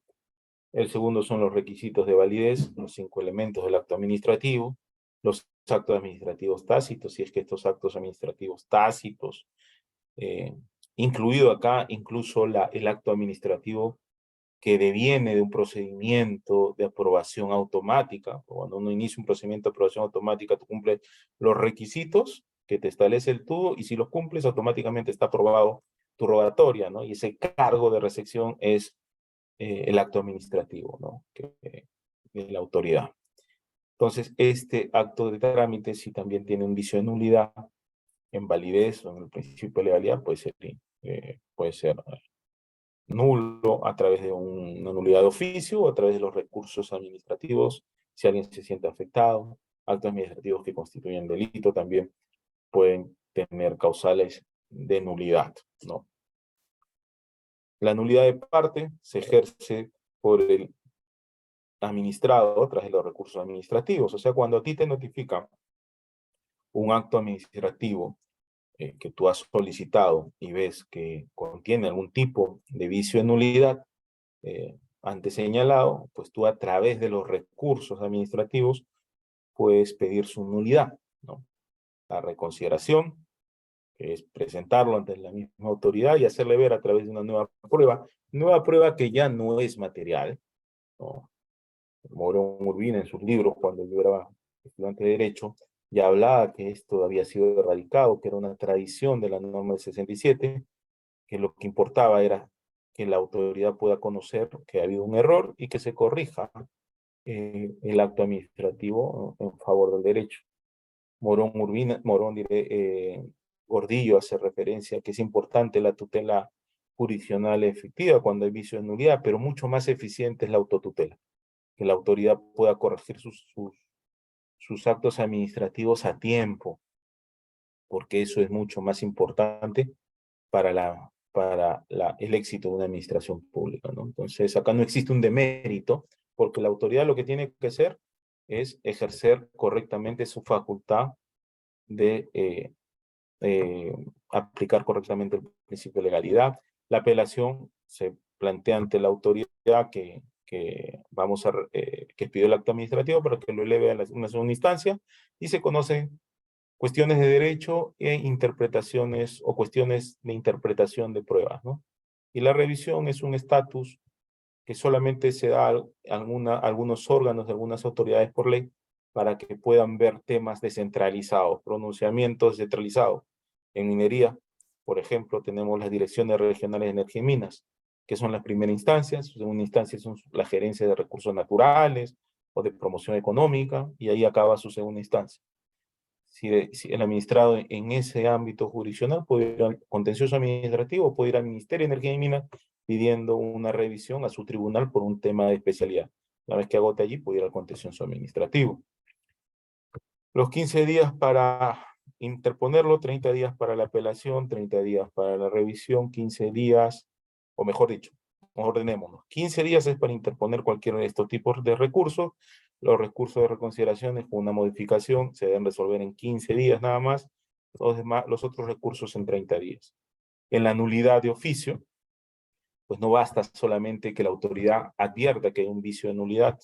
El segundo son los requisitos de validez, los 5 elementos del acto administrativo, los actos administrativos tácitos, si es que estos actos administrativos tácitos, incluido acá incluso el acto administrativo que deviene de un procedimiento de aprobación automática. Cuando uno inicia un procedimiento de aprobación automática, tú cumples los requisitos que te establece el TUDO, y si los cumples, automáticamente está aprobado tu rogatoria, ¿no? Y ese cargo de recepción es el acto administrativo, ¿no? De la autoridad. Entonces, este acto de trámite, si también tiene un vicio de nulidad, en validez o en el principio de legalidad, puede ser nulo a través de una nulidad de oficio o a través de los recursos administrativos, si alguien se siente afectado. Actos administrativos que constituyen delito también pueden tener causales de nulidad, ¿no? La nulidad de parte se ejerce por el administrado a través de los recursos administrativos. O sea, cuando a ti te notifican un acto administrativo que tú has solicitado y ves que contiene algún tipo de vicio de nulidad antes señalado, pues tú a través de los recursos administrativos puedes pedir su nulidad, ¿no? La reconsideración, que es presentarlo ante la misma autoridad y hacerle ver a través de una nueva prueba que ya no es material, ¿no? Morón Urbina en sus libros, cuando yo era estudiante de Derecho, ya hablaba que esto había sido erradicado, que era una tradición de la norma del 67, que lo que importaba era que la autoridad pueda conocer que ha habido un error y que se corrija el acto administrativo en favor del derecho. Gordillo hace referencia a que es importante la tutela jurisdiccional efectiva cuando hay vicio de nulidad, pero mucho más eficiente es la autotutela, que la autoridad pueda corregir sus actos administrativos a tiempo, porque eso es mucho más importante para el éxito de una administración pública, ¿no? Entonces, acá no existe un demérito, porque la autoridad lo que tiene que hacer es ejercer correctamente su facultad de aplicar correctamente el principio de legalidad. La apelación se plantea ante la autoridad autoridad que pidió el acto administrativo para que lo eleve a una segunda instancia, y se conocen cuestiones de derecho e interpretaciones o cuestiones de interpretación de pruebas, ¿no? Y la revisión es un estatus que solamente se da a algunos órganos, algunas autoridades por ley, para que puedan ver temas descentralizados, pronunciamientos descentralizados. En minería, por ejemplo, tenemos las direcciones regionales de energía y minas, que son las primeras instancias. Su segunda instancia son la gerencia de recursos naturales o de promoción económica, y ahí acaba su segunda instancia. Si el administrado en ese ámbito jurisdiccional puede ir al contencioso administrativo, puede ir al Ministerio de Energía y Minas pidiendo una revisión a su tribunal por un tema de especialidad. Una vez que agote allí, puede ir al contencioso administrativo. Los 15 días para interponerlo, 30 días para la apelación, 30 días para la revisión, 15 días, o mejor dicho, ordenémonos. 15 días es para interponer cualquiera de estos tipos de recursos. Los recursos de reconsideraciones con una modificación se deben resolver en 15 días nada más. Los otros recursos en 30 días. En la nulidad de oficio, pues no basta solamente que la autoridad advierta que hay un vicio de nulidad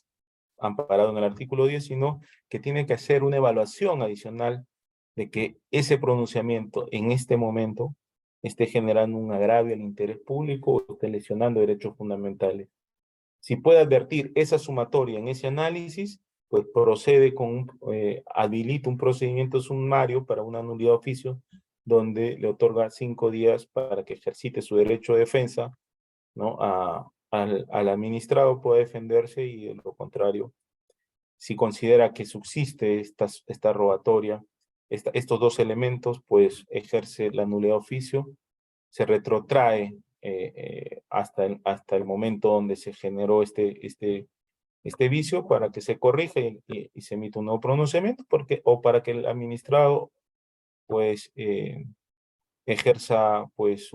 amparado en el artículo 10, sino que tiene que hacer una evaluación adicional de que ese pronunciamiento en este momento esté generando un agravio al interés público o esté lesionando derechos fundamentales. Si puede advertir esa sumatoria en ese análisis, pues procede habilita un procedimiento sumario para una nulidad de oficio, donde le otorga 5 días para que ejercite su derecho de defensa, ¿no? Al administrado puede defenderse, y de lo contrario, si considera que subsiste esta rogatoria, estos dos elementos, pues ejerce la nulidad de oficio, se retrotrae hasta el momento donde se generó este vicio, para que se corrija y se emita un nuevo pronunciamiento, o para que el administrado pues ejerza pues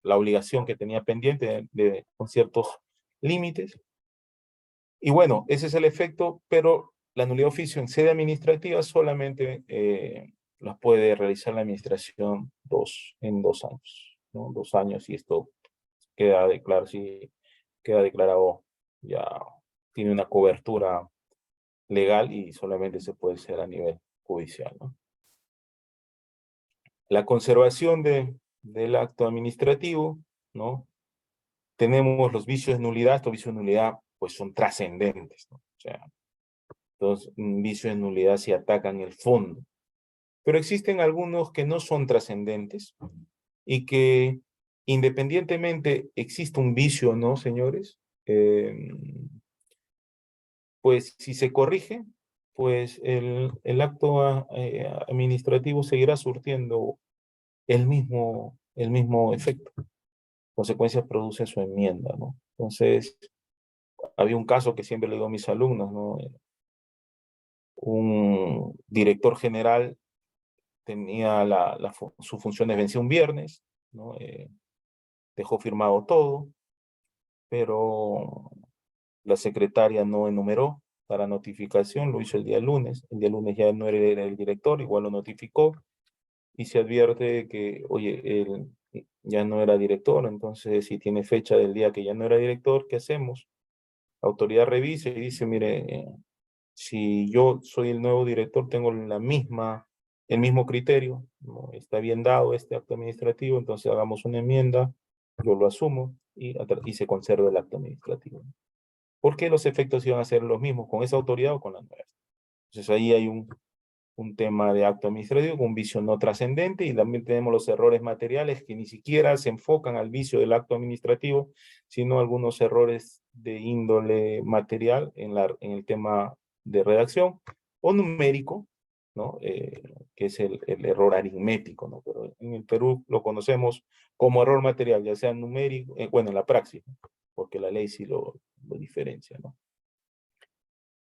la obligación que tenía pendiente con ciertos límites. Y bueno, ese es el efecto, pero la nulidad de oficio en sede administrativa solamente la puede realizar la administración en 2 años, ¿no? 2 años, y esto queda declarado, ya tiene una cobertura legal y solamente se puede hacer a nivel judicial, ¿no? La conservación del acto administrativo, ¿no? Tenemos los vicios de nulidad. Estos vicios de nulidad pues son trascendentes, ¿no? O sea, los vicios de nulidad se atacan el fondo. Pero existen algunos que no son trascendentes y que, independientemente existe un vicio o no, señores, pues si se corrige, pues el acto administrativo seguirá surtiendo el mismo efecto. Consecuencias produce su enmienda, ¿no? Entonces, había un caso que siempre le digo a mis alumnos, ¿no? Un director general tenía sus funciones venció un viernes, ¿no? Dejó firmado todo, pero la secretaria no enumeró para notificación, lo hizo el día lunes ya no era el director, igual lo notificó, y se advierte que, oye, él ya no era director. Entonces, si tiene fecha del día que ya no era director, ¿qué hacemos? La autoridad revisa y dice, mire, si yo soy el nuevo director, tengo el mismo criterio, ¿no? Está bien dado este acto administrativo, entonces hagamos una enmienda, yo lo asumo y se conserva el acto administrativo. ¿Por qué los efectos iban a ser los mismos con esa autoridad o con la nueva? Entonces ahí hay un tema de acto administrativo con un vicio no trascendente, y también tenemos los errores materiales que ni siquiera se enfocan al vicio del acto administrativo, sino algunos errores de índole material en el tema de redacción o numérico, ¿no? Que es el error aritmético, ¿no? Pero en el Perú lo conocemos como error material, ya sea numérico, bueno, en la praxis, ¿no? Porque la ley sí lo diferencia, ¿no?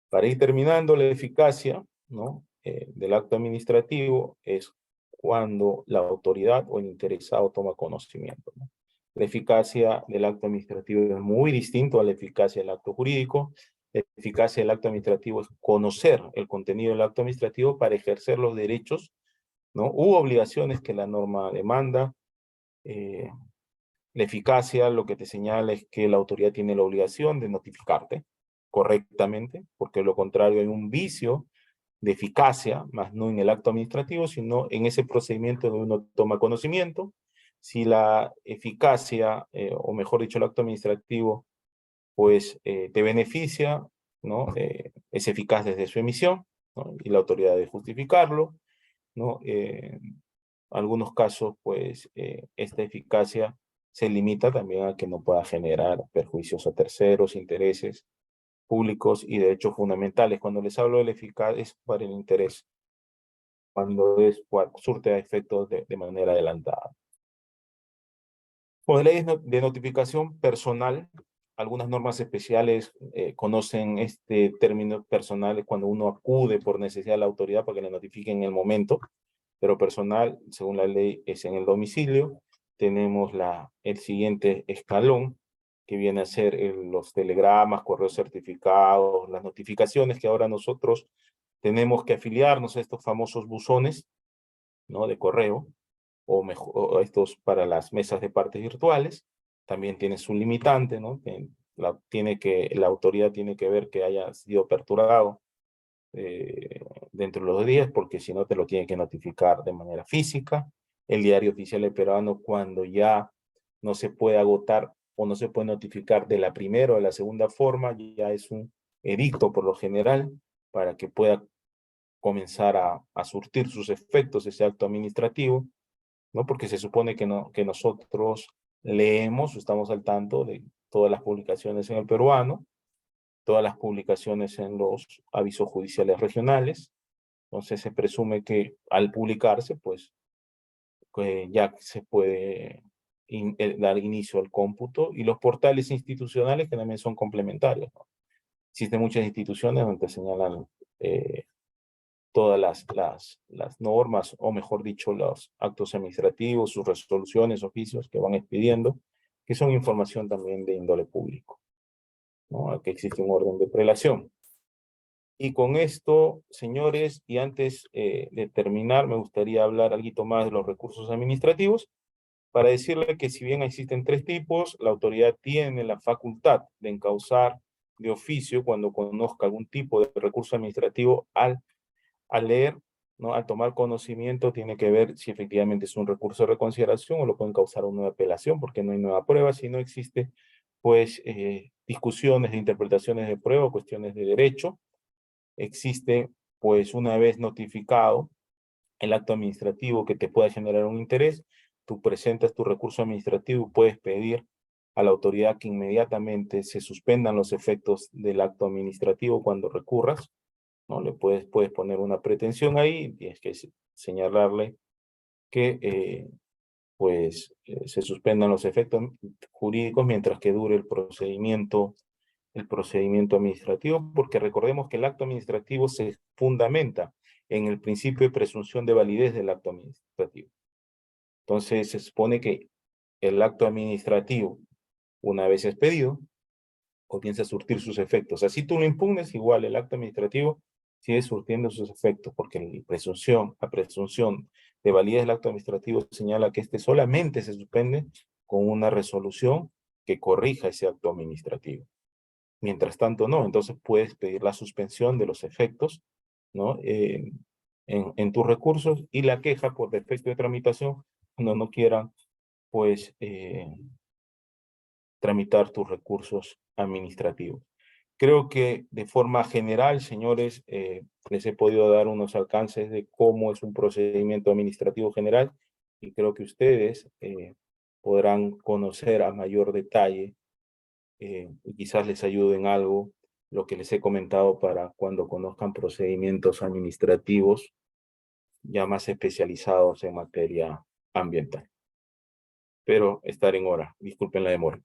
Para ir terminando, la eficacia, ¿no? Del acto administrativo es cuando la autoridad o el interesado toma conocimiento, ¿no? La eficacia del acto administrativo es muy distinto a la eficacia del acto jurídico. La eficacia del acto administrativo es conocer el contenido del acto administrativo para ejercer los derechos, ¿no? U obligaciones que la norma demanda. La eficacia lo que te señala es que la autoridad tiene la obligación de notificarte correctamente, porque de lo contrario hay un vicio de eficacia, más no en el acto administrativo, sino en ese procedimiento donde uno toma conocimiento. Si la eficacia, o mejor dicho, el acto administrativo, pues te beneficia, ¿no? Es eficaz desde su emisión, ¿no? Y la autoridad debe justificarlo, ¿no? Algunos casos, pues, esta eficacia se limita también a que no pueda generar perjuicios a terceros, intereses públicos y derechos fundamentales. Cuando les hablo de la eficaz es para el interés, cuando surte efectos de manera adelantada. Con leyes de notificación personal, algunas normas especiales conocen este término personal cuando uno acude por necesidad a la autoridad para que le notifiquen en el momento, pero personal, según la ley, es en el domicilio. Tenemos el siguiente escalón, que viene a ser los telegramas, correos certificados, las notificaciones que ahora nosotros tenemos que afiliarnos a estos famosos buzones, ¿no? De correo, o mejor, o estos para las mesas de partes virtuales. También tiene su limitante, ¿no? La autoridad tiene que ver que haya sido aperturado dentro de los días, porque si no te lo tiene que notificar de manera física. El diario oficial del peruano, cuando ya no se puede agotar o no se puede notificar de la primera o de la segunda forma, ya es un edicto por lo general para que pueda comenzar a surtir sus efectos ese acto administrativo, ¿no? Porque se supone que nosotros leemos, estamos al tanto de todas las publicaciones en el peruano, todas las publicaciones en los avisos judiciales regionales. Entonces se presume que al publicarse, pues ya se puede dar inicio al cómputo, y los portales institucionales que también son complementarios, ¿no? Existen muchas instituciones donde señalan todas las normas, o mejor dicho, los actos administrativos, sus resoluciones, oficios que van expidiendo, que son información también de índole público, ¿no? Aquí existe un orden de prelación. Y con esto, señores, y antes de terminar, me gustaría hablar algo más de los recursos administrativos, para decirle que si bien existen tres tipos, la autoridad tiene la facultad de encauzar de oficio cuando conozca algún tipo de recurso administrativo al leer, ¿no? Al tomar conocimiento, tiene que ver si efectivamente es un recurso de reconsideración o lo pueden causar una apelación, porque no hay nueva prueba, si no existe, pues, discusiones de interpretaciones de prueba, cuestiones de derecho. Existe, pues, una vez notificado el acto administrativo que te pueda generar un interés, tú presentas tu recurso administrativo y puedes pedir a la autoridad que inmediatamente se suspendan los efectos del acto administrativo cuando recurras, ¿no? Le puedes poner una pretensión ahí, tienes que señalarle que se suspendan los efectos jurídicos mientras que dure el procedimiento administrativo, porque recordemos que el acto administrativo se fundamenta en el principio de presunción de validez del acto administrativo. Entonces se supone que el acto administrativo, una vez expedido, comienza a surtir sus efectos. Así tú lo impugnes, igual el acto administrativo sigue surtiendo sus efectos, porque la presunción de validez del acto administrativo señala que este solamente se suspende con una resolución que corrija ese acto administrativo. Mientras tanto, no. Entonces puedes pedir la suspensión de los efectos, ¿no? En tus recursos, y la queja por defecto de tramitación cuando no quieran, pues, tramitar tus recursos administrativos. Creo que de forma general, señores, les he podido dar unos alcances de cómo es un procedimiento administrativo general, y creo que ustedes podrán conocer a mayor detalle y quizás les ayude en algo lo que les he comentado para cuando conozcan procedimientos administrativos ya más especializados en materia ambiental. Pero estar en hora. Disculpen la demora.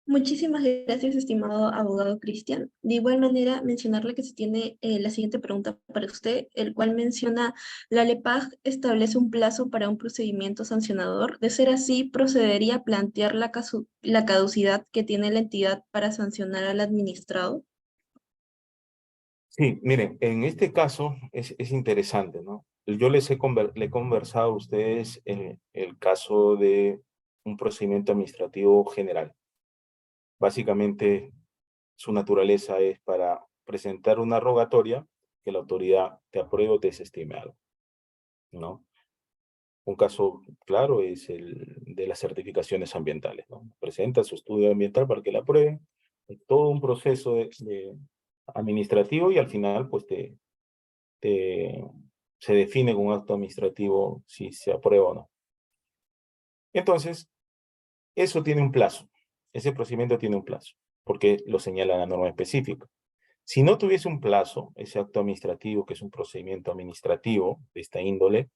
Muchísimas gracias, estimado abogado Cristian. De igual manera, mencionarle que se tiene la siguiente pregunta para usted, el cual menciona: la LEPAG establece un plazo para un procedimiento sancionador. De ser así, ¿procedería a plantear la caducidad que tiene la entidad para sancionar al administrado? Sí, miren, en este caso es interesante, ¿no? Yo le he conversado a ustedes el caso de un procedimiento administrativo general. Básicamente, su naturaleza es para presentar una rogatoria que la autoridad te apruebe o te desestime algo, ¿no? Un caso claro es el de las certificaciones ambientales, ¿no? Presenta su estudio ambiental para que la aprueben, es todo un proceso administrativo y al final, pues, se define con un acto administrativo si se aprueba o no. Entonces, eso tiene un plazo, ese procedimiento tiene un plazo, porque lo señala la norma específica. Si no tuviese un plazo, ese acto administrativo, que es un procedimiento administrativo de esta índole,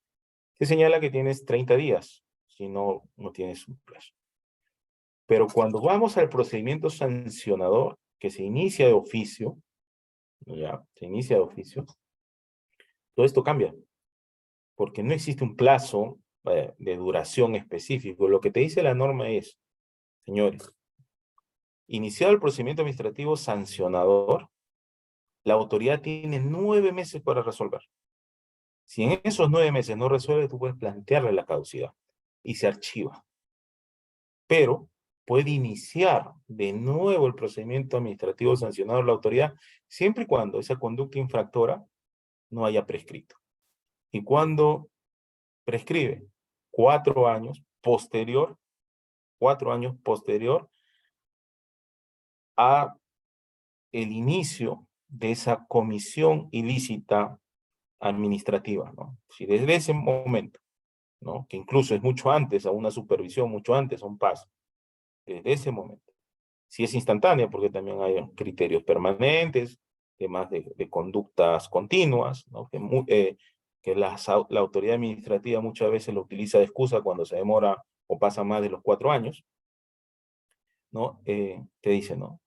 se señala que tienes 30 días, si no, no tienes un plazo. Pero cuando vamos al procedimiento sancionador, que se inicia de oficio, ya, se inicia de oficio, todo esto cambia, porque no existe un plazo de duración específico. Lo que te dice la norma es, señores, iniciado el procedimiento administrativo sancionador, la autoridad tiene 9 meses para resolver. Si en esos 9 meses no resuelve, tú puedes plantearle la caducidad y se archiva. Pero puede iniciar de nuevo el procedimiento administrativo sancionador la autoridad siempre y cuando esa conducta infractora no haya prescrito. Y cuando prescribe 4 años posterior, 4 años posterior a el inicio de esa comisión ilícita administrativa, ¿no? Si desde ese momento, ¿no? Que incluso es mucho antes a una supervisión, mucho antes a un paso, desde ese momento. Si es instantánea, porque también hay criterios permanentes, temas de conductas continuas, ¿no? Que la autoridad administrativa muchas veces lo utiliza de excusa cuando se demora o pasa más de los 4 años, ¿no? Te dice, ¿no?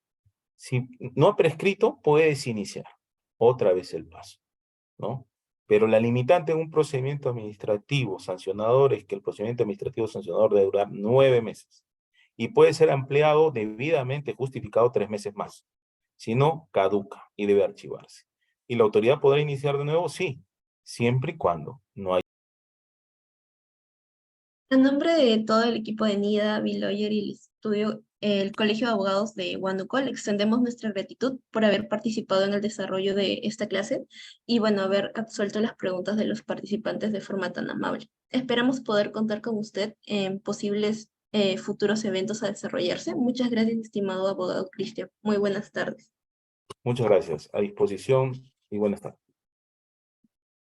Si no ha prescrito, puedes iniciar otra vez el paso, ¿no? Pero la limitante de un procedimiento administrativo sancionador es que el procedimiento administrativo sancionador debe durar 9 meses y puede ser ampliado debidamente justificado 3 meses más. Si no, caduca y debe archivarse. ¿Y la autoridad podrá iniciar de nuevo? Sí, siempre y cuando no haya. En nombre de todo el equipo de NIDA, Biloyer y el Colegio de Abogados de Huánuco, le extendemos nuestra gratitud por haber participado en el desarrollo de esta clase y, bueno, haber absuelto las preguntas de los participantes de forma tan amable. Esperamos poder contar con usted en posibles futuros eventos a desarrollarse. Muchas gracias, estimado abogado Cristian. Muy buenas tardes. Muchas gracias. A disposición y buenas tardes.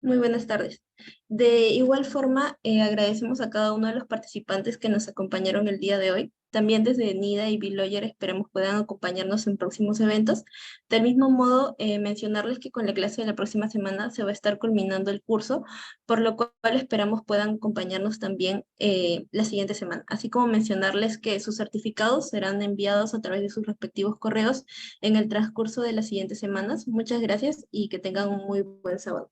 Muy buenas tardes. De igual forma, agradecemos a cada uno de los participantes que nos acompañaron el día de hoy. También desde NIDA y Biloyer esperemos puedan acompañarnos en próximos eventos. Del mismo modo, mencionarles que con la clase de la próxima semana se va a estar culminando el curso, por lo cual esperamos puedan acompañarnos también la siguiente semana. Así como mencionarles que sus certificados serán enviados a través de sus respectivos correos en el transcurso de las siguientes semanas. Muchas gracias y que tengan un muy buen sábado.